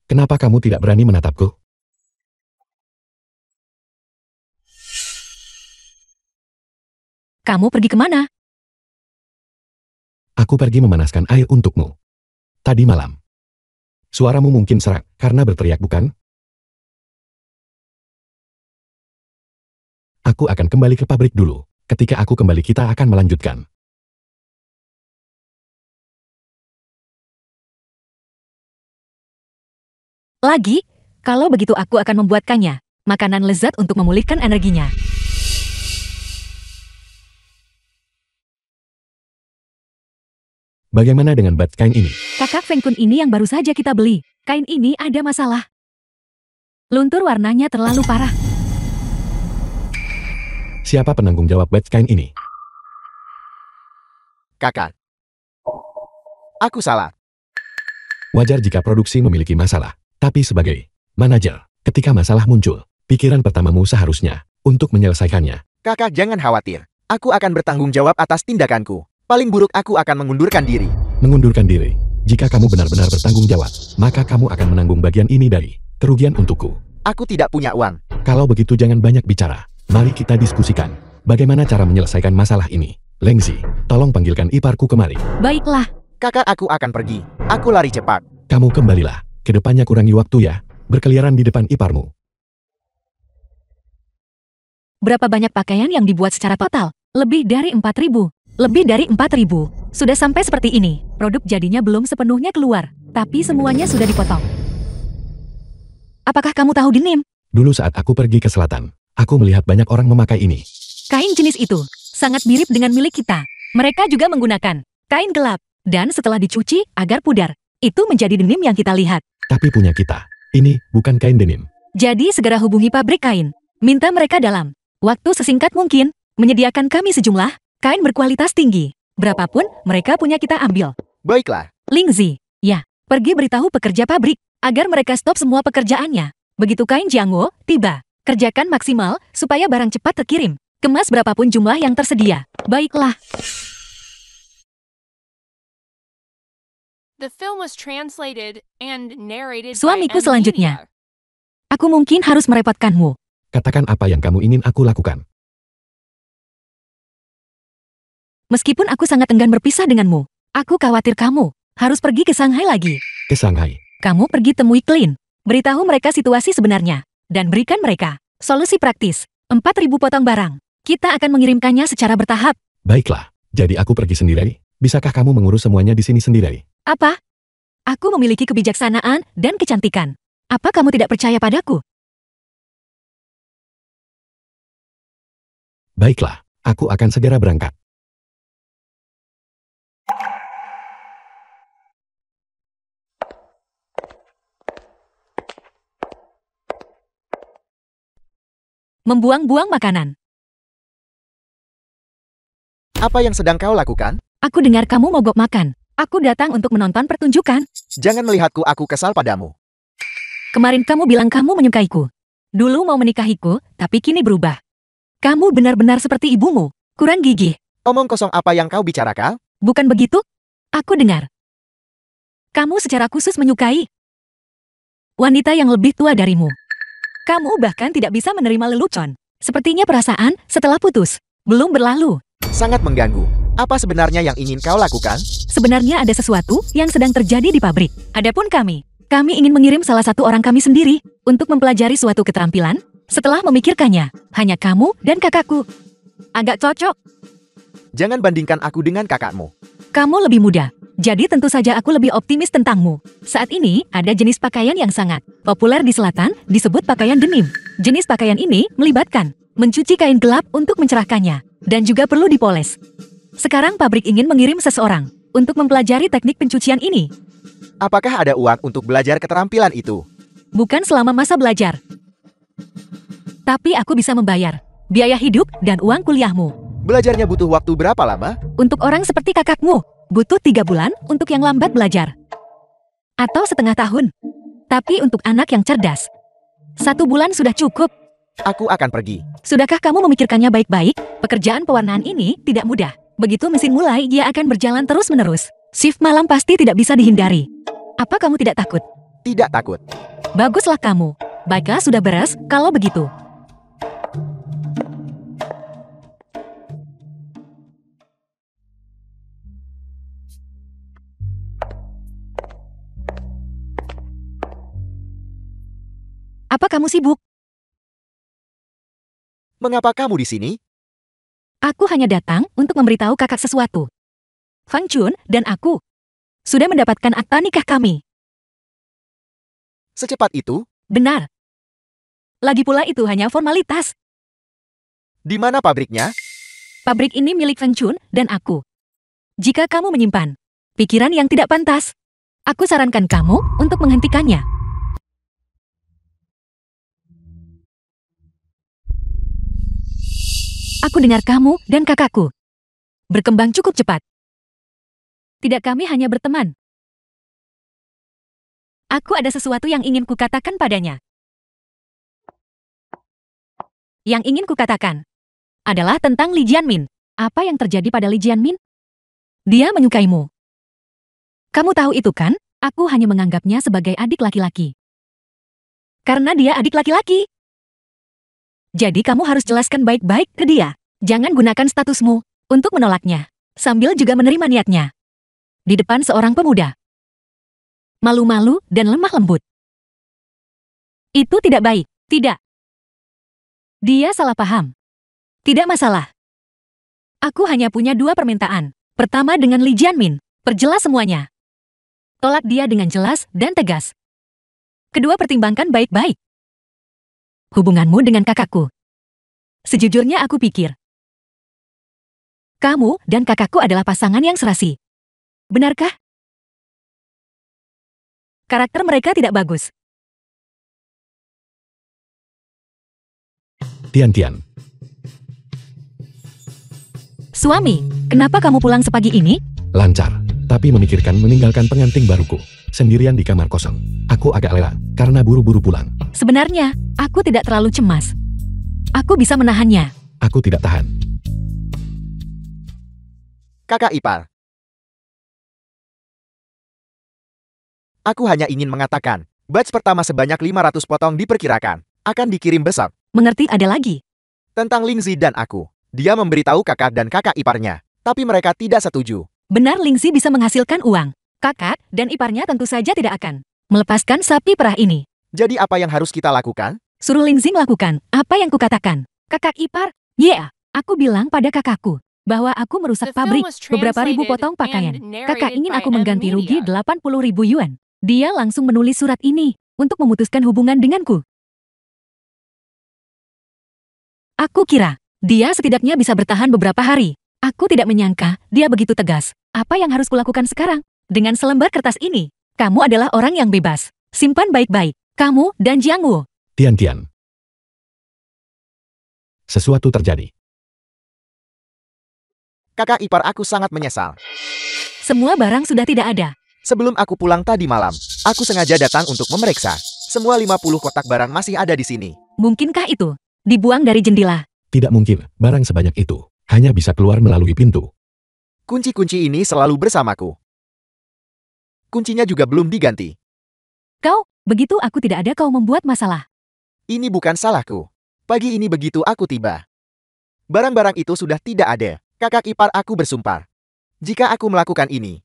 Speaker 2: Kenapa kamu tidak berani menatapku?
Speaker 1: Kamu pergi kemana?
Speaker 2: Aku pergi memanaskan air untukmu. Tadi malam. Suaramu mungkin serak karena berteriak, bukan? Aku akan kembali ke pabrik dulu. Ketika aku kembali kita akan melanjutkan.
Speaker 1: Lagi, kalau begitu aku akan membuatkannya. Makanan lezat untuk memulihkan energinya.
Speaker 2: Bagaimana dengan bat kain ini?
Speaker 1: Kakak Feng Kun ini yang baru saja kita beli. Kain ini ada masalah. Luntur warnanya terlalu parah.
Speaker 2: Siapa penanggung jawab bat kain ini?
Speaker 3: Kakak. Aku salah.
Speaker 2: Wajar jika produksi memiliki masalah. Tapi sebagai manajer, ketika masalah muncul, pikiran pertamamu seharusnya untuk menyelesaikannya.
Speaker 3: Kakak jangan khawatir. Aku akan bertanggung jawab atas tindakanku. Paling buruk aku akan mengundurkan diri.
Speaker 2: Mengundurkan diri. Jika kamu benar-benar bertanggung jawab, maka kamu akan menanggung bagian ini dari kerugian untukku.
Speaker 3: Aku tidak punya uang.
Speaker 2: Kalau begitu jangan banyak bicara. Mari kita diskusikan. Bagaimana cara menyelesaikan masalah ini? Lengzi, tolong panggilkan iparku kemari.
Speaker 1: Baiklah,
Speaker 3: Kakak aku akan pergi. Aku lari cepat.
Speaker 2: Kamu kembalilah. Kedepannya kurangi waktu ya. Berkeliaran di depan iparmu.
Speaker 1: berapa banyak pakaian yang dibuat secara total? Lebih dari 4.000. Lebih dari 4.000. Sudah sampai seperti ini. Produk jadinya belum sepenuhnya keluar. Tapi semuanya sudah dipotong. Apakah kamu tahu denim?
Speaker 2: Dulu saat aku pergi ke selatan, aku melihat banyak orang memakai ini.
Speaker 1: Kain jenis itu sangat mirip dengan milik kita. Mereka juga menggunakan kain gelap. Dan setelah dicuci agar pudar, itu menjadi denim yang kita lihat.
Speaker 2: Tapi punya kita, ini bukan kain denim.
Speaker 1: Jadi segera hubungi pabrik kain. Minta mereka dalam waktu sesingkat mungkin menyediakan kami sejumlah kain berkualitas tinggi. Berapapun mereka punya kita ambil.
Speaker 3: Baiklah.
Speaker 1: Lingzi, ya, pergi beritahu pekerja pabrik agar mereka stop semua pekerjaannya. Begitu kain Jiangwo tiba, kerjakan maksimal supaya barang cepat terkirim. Kemas berapapun jumlah yang tersedia. Baiklah.
Speaker 4: The film was translated and narrated
Speaker 1: Suamiku
Speaker 4: by
Speaker 1: selanjutnya.
Speaker 4: Media.
Speaker 1: Aku mungkin harus merepotkanmu.
Speaker 2: Katakan apa yang kamu ingin aku lakukan.
Speaker 1: Meskipun aku sangat enggan berpisah denganmu, aku khawatir kamu harus pergi ke Shanghai lagi.
Speaker 2: Ke Shanghai.
Speaker 1: Kamu pergi temui Clean. Beritahu mereka situasi sebenarnya. Dan berikan mereka solusi praktis. 4.000 potong barang. Kita akan mengirimkannya secara bertahap.
Speaker 2: Baiklah, jadi aku pergi sendiri. Bisakah kamu mengurus semuanya di sini sendiri?
Speaker 1: Apa? Aku memiliki kebijaksanaan dan kecantikan. Apa kamu tidak percaya padaku?
Speaker 2: Baiklah, aku akan segera berangkat.
Speaker 1: Membuang-buang makanan.
Speaker 3: Apa yang sedang kau lakukan?
Speaker 1: Aku dengar kamu mogok makan. Aku datang untuk menonton pertunjukan.
Speaker 3: Jangan melihatku, aku kesal padamu.
Speaker 1: Kemarin kamu bilang kamu menyukaiku. Dulu mau menikahiku, tapi kini berubah. Kamu benar-benar seperti ibumu. Kurang gigih.
Speaker 3: Omong kosong apa yang kau bicarakan?
Speaker 1: Bukan begitu? Aku dengar. Kamu secara khusus menyukai wanita yang lebih tua darimu. Kamu bahkan tidak bisa menerima lelucon. Sepertinya perasaan setelah putus belum berlalu.
Speaker 3: Sangat mengganggu. Apa sebenarnya yang ingin kau lakukan?
Speaker 1: Sebenarnya ada sesuatu yang sedang terjadi di pabrik. Adapun kami ingin mengirim salah satu orang kami sendiri untuk mempelajari suatu keterampilan. Setelah memikirkannya, hanya kamu dan kakakku. Agak cocok.
Speaker 3: Jangan bandingkan aku dengan kakakmu.
Speaker 1: Kamu lebih muda, jadi tentu saja aku lebih optimis tentangmu. Saat ini, ada jenis pakaian yang sangat populer di selatan, disebut pakaian denim. Jenis pakaian ini melibatkan mencuci kain gelap untuk mencerahkannya, dan juga perlu dipoles. Sekarang pabrik ingin mengirim seseorang untuk mempelajari teknik pencucian ini.
Speaker 3: Apakah ada uang untuk belajar keterampilan itu?
Speaker 1: Bukan selama masa belajar. Tapi aku bisa membayar biaya hidup dan uang kuliahmu.
Speaker 3: Belajarnya butuh waktu berapa lama?
Speaker 1: Untuk orang seperti kakakmu, butuh 3 bulan untuk yang lambat belajar. Atau setengah tahun. Tapi untuk anak yang cerdas, 1 bulan sudah cukup.
Speaker 3: Aku akan pergi.
Speaker 1: Sudahkah kamu memikirkannya baik-baik? Pekerjaan pewarnaan ini tidak mudah. Begitu mesin mulai, dia akan berjalan terus-menerus. Shift malam pasti tidak bisa dihindari. Apa kamu tidak takut?
Speaker 3: Tidak takut.
Speaker 1: Baguslah kamu. Baiklah, sudah beres, kalau begitu. Apa kamu sibuk?
Speaker 3: Mengapa kamu di sini?
Speaker 1: Aku hanya datang untuk memberitahu kakak sesuatu. Fang Chun dan aku sudah mendapatkan akta nikah kami.
Speaker 3: Secepat itu?
Speaker 1: Benar. Lagi pula itu hanya formalitas.
Speaker 3: Di mana pabriknya?
Speaker 1: Pabrik ini milik Fang Chun dan aku. Jika kamu menyimpan pikiran yang tidak pantas, aku sarankan kamu untuk menghentikannya. Aku dengar kamu dan kakakku berkembang cukup cepat. Tidak, kami hanya berteman. Aku ada sesuatu yang ingin kukatakan padanya. Yang ingin kukatakan adalah tentang Li Jianmin. Apa yang terjadi pada Li Jianmin? Dia menyukaimu. Kamu tahu itu kan? Aku hanya menganggapnya sebagai adik laki-laki. Karena dia adik laki-laki. Jadi kamu harus jelaskan baik-baik ke dia. Jangan gunakan statusmu untuk menolaknya, sambil juga menerima niatnya. Di depan seorang pemuda. Malu-malu dan lemah lembut. Itu tidak baik, tidak. Dia salah paham. Tidak masalah. Aku hanya punya 2 permintaan. Pertama dengan Li Jianmin, perjelas semuanya. Tolak dia dengan jelas dan tegas. Kedua, pertimbangkan baik-baik hubunganmu dengan kakakku. Sejujurnya aku pikir kamu dan kakakku adalah pasangan yang serasi. Benarkah? Karakter mereka tidak bagus.
Speaker 2: Tian.
Speaker 1: Suami, kenapa kamu pulang sepagi ini?
Speaker 2: Lancar, tapi memikirkan meninggalkan pengantin baruku sendirian di kamar kosong. Aku agak lelah karena buru-buru pulang.
Speaker 1: Sebenarnya, aku tidak terlalu cemas. Aku bisa menahannya.
Speaker 2: Aku tidak tahan.
Speaker 3: Kakak ipar. Aku hanya ingin mengatakan, batch pertama sebanyak 500 potong diperkirakan akan dikirim besok.
Speaker 1: Mengerti, ada lagi.
Speaker 3: Tentang Lingzi dan aku. Dia memberitahu kakak dan kakak iparnya, tapi mereka tidak setuju.
Speaker 1: Benar, Lingzi bisa menghasilkan uang. Kakak dan iparnya tentu saja tidak akan melepaskan sapi perah ini.
Speaker 3: Jadi apa yang harus kita lakukan?
Speaker 1: Suruh Lingzi melakukan apa yang kukatakan. Kakak ipar, aku bilang pada kakakku bahwa aku merusak
Speaker 4: The film
Speaker 1: pabrik
Speaker 4: was
Speaker 1: beberapa ribu
Speaker 4: translated
Speaker 1: potong pakaian.
Speaker 4: and narrated
Speaker 1: Kakak ingin
Speaker 4: by
Speaker 1: aku mengganti
Speaker 4: M
Speaker 1: rugi
Speaker 4: Media.
Speaker 1: 80.000 yuan. Dia langsung menulis surat ini untuk memutuskan hubungan denganku. Aku kira dia setidaknya bisa bertahan beberapa hari. Aku tidak menyangka dia begitu tegas. Apa yang harus kulakukan sekarang? Dengan selembar kertas ini, kamu adalah orang yang bebas. Simpan baik-baik. Kamu dan Jiang Wu.
Speaker 2: Tian. Sesuatu terjadi.
Speaker 3: Kakak ipar aku sangat menyesal.
Speaker 1: Semua barang sudah tidak ada.
Speaker 3: Sebelum aku pulang tadi malam, aku sengaja datang untuk memeriksa. Semua 50 kotak barang masih ada di sini.
Speaker 1: Mungkinkah itu dibuang dari jendela?
Speaker 2: Tidak mungkin, barang sebanyak itu hanya bisa keluar melalui pintu.
Speaker 3: Kunci-kunci ini selalu bersamaku. Kuncinya juga belum diganti.
Speaker 1: Kau, begitu aku tidak ada kau membuat masalah.
Speaker 3: Ini bukan salahku. Pagi ini begitu aku tiba, barang-barang itu sudah tidak ada. Kakak ipar aku bersumpah, jika aku melakukan ini,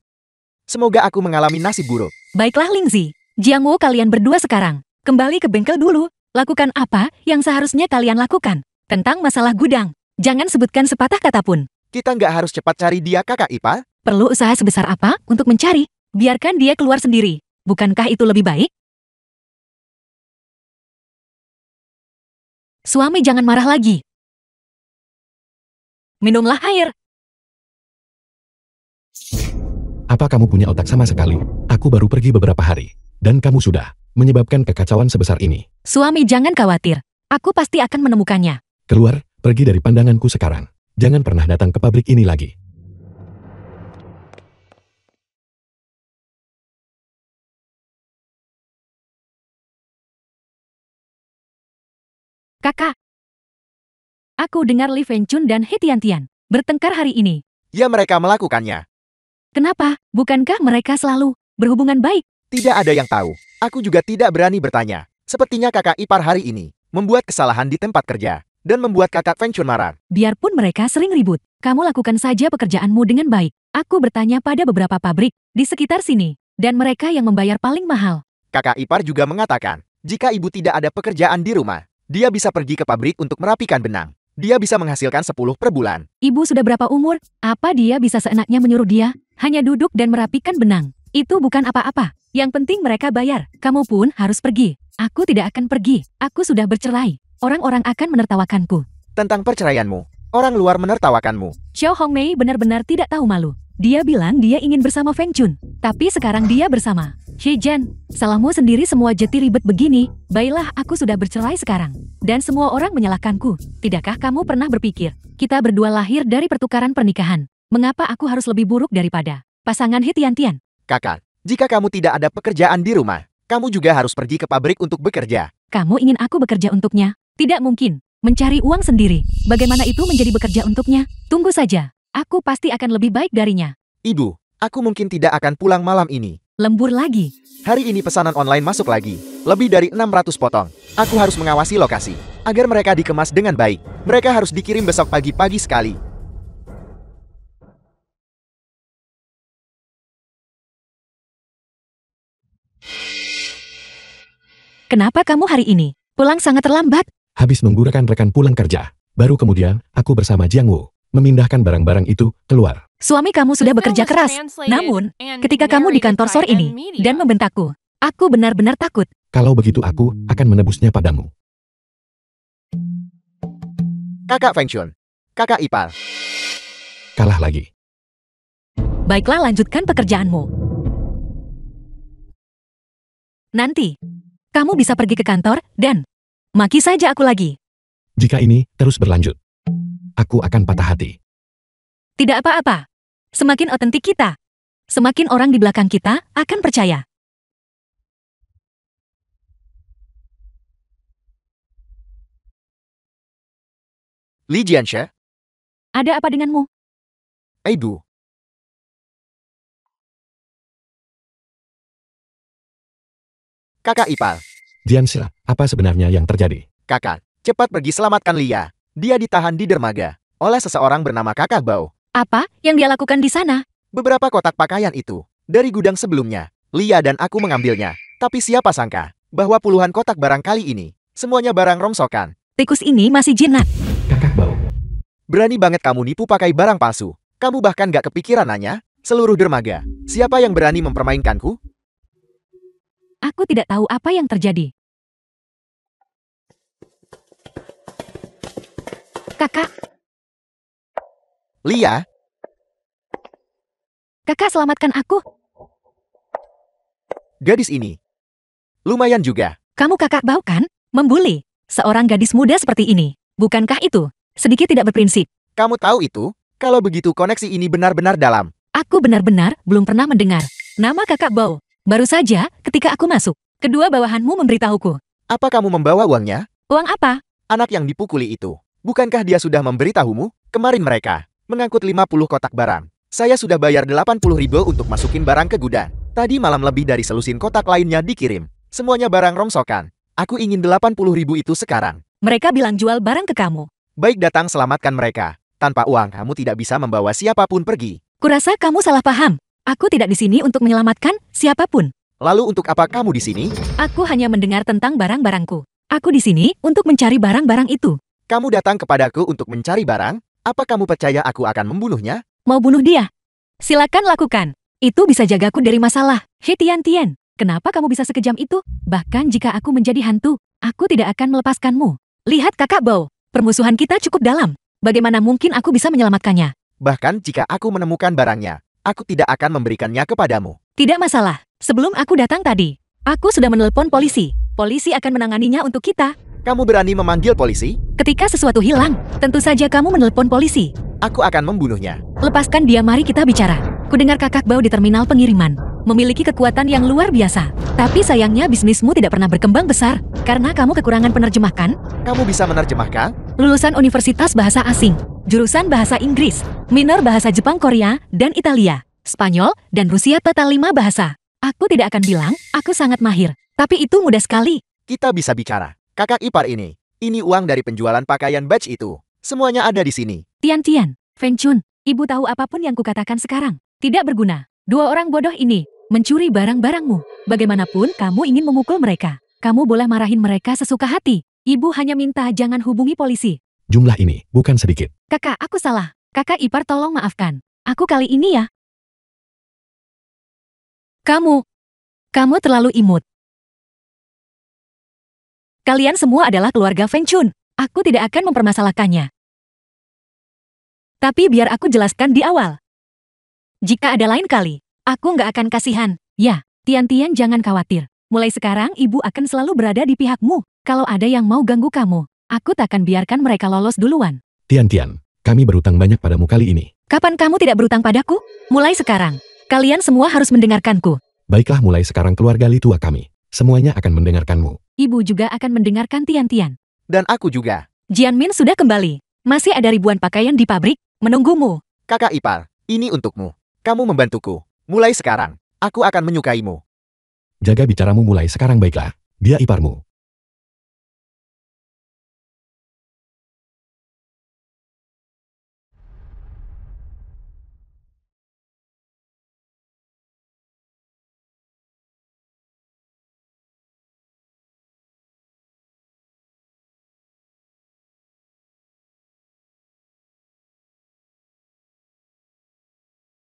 Speaker 3: semoga aku mengalami nasib buruk.
Speaker 1: Baiklah Lingzi, Jiang Wu, kalian berdua sekarang kembali ke bengkel dulu. Lakukan apa yang seharusnya kalian lakukan. Tentang masalah gudang, jangan sebutkan sepatah kata pun.
Speaker 3: Kita nggak harus cepat cari dia, kakak ipar.
Speaker 1: Perlu usaha sebesar apa untuk mencari? Biarkan dia keluar sendiri. Bukankah itu lebih baik? Suami, jangan marah lagi. Minumlah air.
Speaker 2: Apa kamu punya otak sama sekali? Aku baru pergi beberapa hari, dan kamu sudah menyebabkan kekacauan sebesar ini.
Speaker 1: Suami, jangan khawatir. Aku pasti akan menemukannya.
Speaker 2: Keluar, pergi dari pandanganku sekarang. Jangan pernah datang ke pabrik ini lagi.
Speaker 1: Kakak. Aku dengar Li Fengchun dan He Tiantian bertengkar hari ini.
Speaker 3: Ya, mereka melakukannya.
Speaker 1: Kenapa? Bukankah mereka selalu berhubungan baik?
Speaker 3: Tidak ada yang tahu. Aku juga tidak berani bertanya. Sepertinya kakak ipar hari ini membuat kesalahan di tempat kerja dan membuat kakak Fengchun marah.
Speaker 1: Biarpun mereka sering ribut, kamu lakukan saja pekerjaanmu dengan baik. Aku bertanya pada beberapa pabrik di sekitar sini, dan mereka yang membayar paling mahal.
Speaker 3: Kakak ipar juga mengatakan, jika ibu tidak ada pekerjaan di rumah, dia bisa pergi ke pabrik untuk merapikan benang. Dia bisa menghasilkan 10 per bulan.
Speaker 1: Ibu sudah berapa umur? Apa dia bisa seenaknya menyuruh dia hanya duduk dan merapikan benang? Itu bukan apa-apa. Yang penting mereka bayar. Kamu pun harus pergi. Aku tidak akan pergi. Aku sudah bercerai. Orang-orang akan menertawakanku.
Speaker 3: Tentang perceraianmu, orang luar menertawakanmu.
Speaker 1: Xiao Hongmei benar-benar tidak tahu malu. Dia bilang dia ingin bersama Feng Chun, tapi sekarang dia bersama He Jian. Salahmu sendiri semua jadi ribet begini. Baiklah, aku sudah bercerai sekarang. Dan semua orang menyalahkanku. Tidakkah kamu pernah berpikir, kita berdua lahir dari pertukaran pernikahan. Mengapa aku harus lebih buruk daripada pasangan He Tiantian?
Speaker 3: Kakak, jika kamu tidak ada pekerjaan di rumah, kamu juga harus pergi ke pabrik untuk bekerja.
Speaker 1: Kamu ingin aku bekerja untuknya? Tidak mungkin. Mencari uang sendiri. Bagaimana itu menjadi bekerja untuknya? Tunggu saja. Aku pasti akan lebih baik darinya.
Speaker 3: Ibu, aku mungkin tidak akan pulang malam ini.
Speaker 1: Lembur lagi.
Speaker 3: Hari ini pesanan online masuk lagi. Lebih dari 600 potong. Aku harus mengawasi lokasi agar mereka dikemas dengan baik. Mereka harus dikirim besok pagi-pagi sekali.
Speaker 1: Kenapa kamu hari ini pulang sangat terlambat?
Speaker 2: Habis nunggu rekan-rekan pulang kerja, baru kemudian aku bersama Jiang Wu memindahkan barang-barang itu keluar.
Speaker 1: Suami kamu sudah bekerja keras. Namun, ketika kamu di kantor sore ini dan membentakku, aku benar-benar takut.
Speaker 2: Kalau begitu aku akan menebusnya padamu.
Speaker 3: Kakak Fengchun, kakak ipar.
Speaker 2: Kalah lagi.
Speaker 1: Baiklah, lanjutkan pekerjaanmu. Nanti, kamu bisa pergi ke kantor dan maki saja aku lagi.
Speaker 2: Jika ini terus berlanjut, aku akan patah hati.
Speaker 1: Tidak apa-apa. Semakin otentik kita, semakin orang di belakang kita akan percaya.
Speaker 3: Li Jianxia,
Speaker 1: Ada apa denganmu?
Speaker 3: Ibu. Kakak ipar,
Speaker 2: Jianxia, apa sebenarnya yang terjadi?
Speaker 3: kakak, cepat pergi selamatkan Lia. Dia ditahan di dermaga oleh seseorang bernama Kakak Bao.
Speaker 1: Apa yang dia lakukan di sana?
Speaker 3: Beberapa kotak pakaian itu dari gudang sebelumnya, Lia dan aku mengambilnya. Tapi siapa sangka bahwa puluhan kotak barang kali ini semuanya barang rongsokan.
Speaker 1: Tikus ini masih jinak.
Speaker 2: Kakak Bau.
Speaker 3: Berani banget kamu nipu pakai barang palsu. Kamu bahkan gak kepikiran nanya seluruh dermaga. Siapa yang berani mempermainkanku?
Speaker 1: Aku tidak tahu apa yang terjadi. Kakak,
Speaker 3: Lia,
Speaker 1: kakak selamatkan aku.
Speaker 3: gadis ini lumayan juga.
Speaker 1: Kamu kakak Bau kan? Membuli seorang gadis muda seperti ini. Bukankah itu sedikit tidak berprinsip?
Speaker 3: Kamu tahu itu? Kalau begitu koneksi ini benar-benar dalam.
Speaker 1: Aku benar-benar belum pernah mendengar nama kakak Bau. Baru saja ketika aku masuk, kedua bawahanmu memberitahuku.
Speaker 3: Apa kamu membawa uangnya?
Speaker 1: Uang apa?
Speaker 3: Anak yang dipukuli itu. Bukankah dia sudah memberitahumu? Kemarin mereka mengangkut 50 kotak barang. Saya sudah bayar 80.000 untuk masukin barang ke gudang. Tadi malam lebih dari selusin kotak lainnya dikirim. Semuanya barang rongsokan. Aku ingin 80.000 itu sekarang.
Speaker 1: Mereka bilang jual barang ke kamu.
Speaker 3: Baik, datang selamatkan mereka. Tanpa uang kamu tidak bisa membawa siapapun pergi.
Speaker 1: Kurasa kamu salah paham. Aku tidak di sini untuk menyelamatkan siapapun.
Speaker 3: Lalu untuk apa kamu di sini?
Speaker 1: Aku hanya mendengar tentang barang-barangku. Aku di sini untuk mencari barang-barang itu.
Speaker 3: Kamu datang kepadaku untuk mencari barang? Apa kamu percaya aku akan membunuhnya?
Speaker 1: Mau bunuh dia? Silakan lakukan. Itu bisa jagaku dari masalah. He Tiantian, kenapa kamu bisa sekejam itu? Bahkan jika aku menjadi hantu, aku tidak akan melepaskanmu. Lihat kakak Bau, permusuhan kita cukup dalam. Bagaimana mungkin aku bisa menyelamatkannya?
Speaker 3: Bahkan jika aku menemukan barangnya, aku tidak akan memberikannya kepadamu.
Speaker 1: Tidak masalah. Sebelum aku datang tadi, aku sudah menelepon polisi. Polisi akan menanganinya untuk kita.
Speaker 3: Kamu berani memanggil polisi?
Speaker 1: Ketika sesuatu hilang, tentu saja kamu menelepon polisi.
Speaker 3: Aku akan membunuhnya.
Speaker 1: Lepaskan dia, mari kita bicara. Kudengar kakak Bau di terminal pengiriman. memiliki kekuatan yang luar biasa. Tapi sayangnya bisnismu tidak pernah berkembang besar, karena kamu kekurangan penerjemah kan?
Speaker 3: Kamu bisa menerjemahkan?
Speaker 1: Lulusan Universitas Bahasa Asing, jurusan Bahasa Inggris, minor Bahasa Jepang, Korea, dan Italia, Spanyol, dan Rusia, total 5 bahasa. Aku tidak akan bilang, aku sangat mahir, tapi itu mudah sekali.
Speaker 3: Kita bisa bicara. Kakak ipar ini uang dari penjualan pakaian batch itu. Semuanya ada di sini.
Speaker 1: Tian, Feng Chun, ibu tahu apapun yang kukatakan sekarang. Tidak berguna. 2 orang bodoh ini mencuri barang-barangmu. Bagaimanapun kamu ingin memukul mereka. Kamu boleh marahin mereka sesuka hati. Ibu hanya minta jangan hubungi polisi.
Speaker 2: Jumlah ini bukan sedikit.
Speaker 1: Kakak, aku salah. Kakak ipar tolong maafkan. Aku kali ini ya. Kamu terlalu imut. Kalian semua adalah keluarga Feng Chun. Aku tidak akan mempermasalahkannya. Tapi biar aku jelaskan di awal. Jika ada lain kali, aku nggak akan kasihan. Ya, Tian jangan khawatir. Mulai sekarang ibu akan selalu berada di pihakmu. Kalau ada yang mau ganggu kamu, aku takkan biarkan mereka lolos duluan.
Speaker 2: Tian, kami berutang banyak padamu kali ini.
Speaker 1: Kapan kamu tidak berutang padaku? Mulai sekarang. Kalian semua harus mendengarkanku.
Speaker 2: Baiklah, mulai sekarang keluarga Li tua kami. Semuanya akan mendengarkanmu.
Speaker 1: Ibu juga akan mendengarkan Tian.
Speaker 3: Dan aku juga.
Speaker 1: Jianmin sudah kembali. Masih ada ribuan pakaian di pabrik, menunggumu.
Speaker 3: Kakak ipar, ini untukmu. Kamu membantuku. Mulai sekarang, aku akan menyukaimu.
Speaker 2: Jaga bicaramu mulai sekarang, baiklah. Dia iparmu.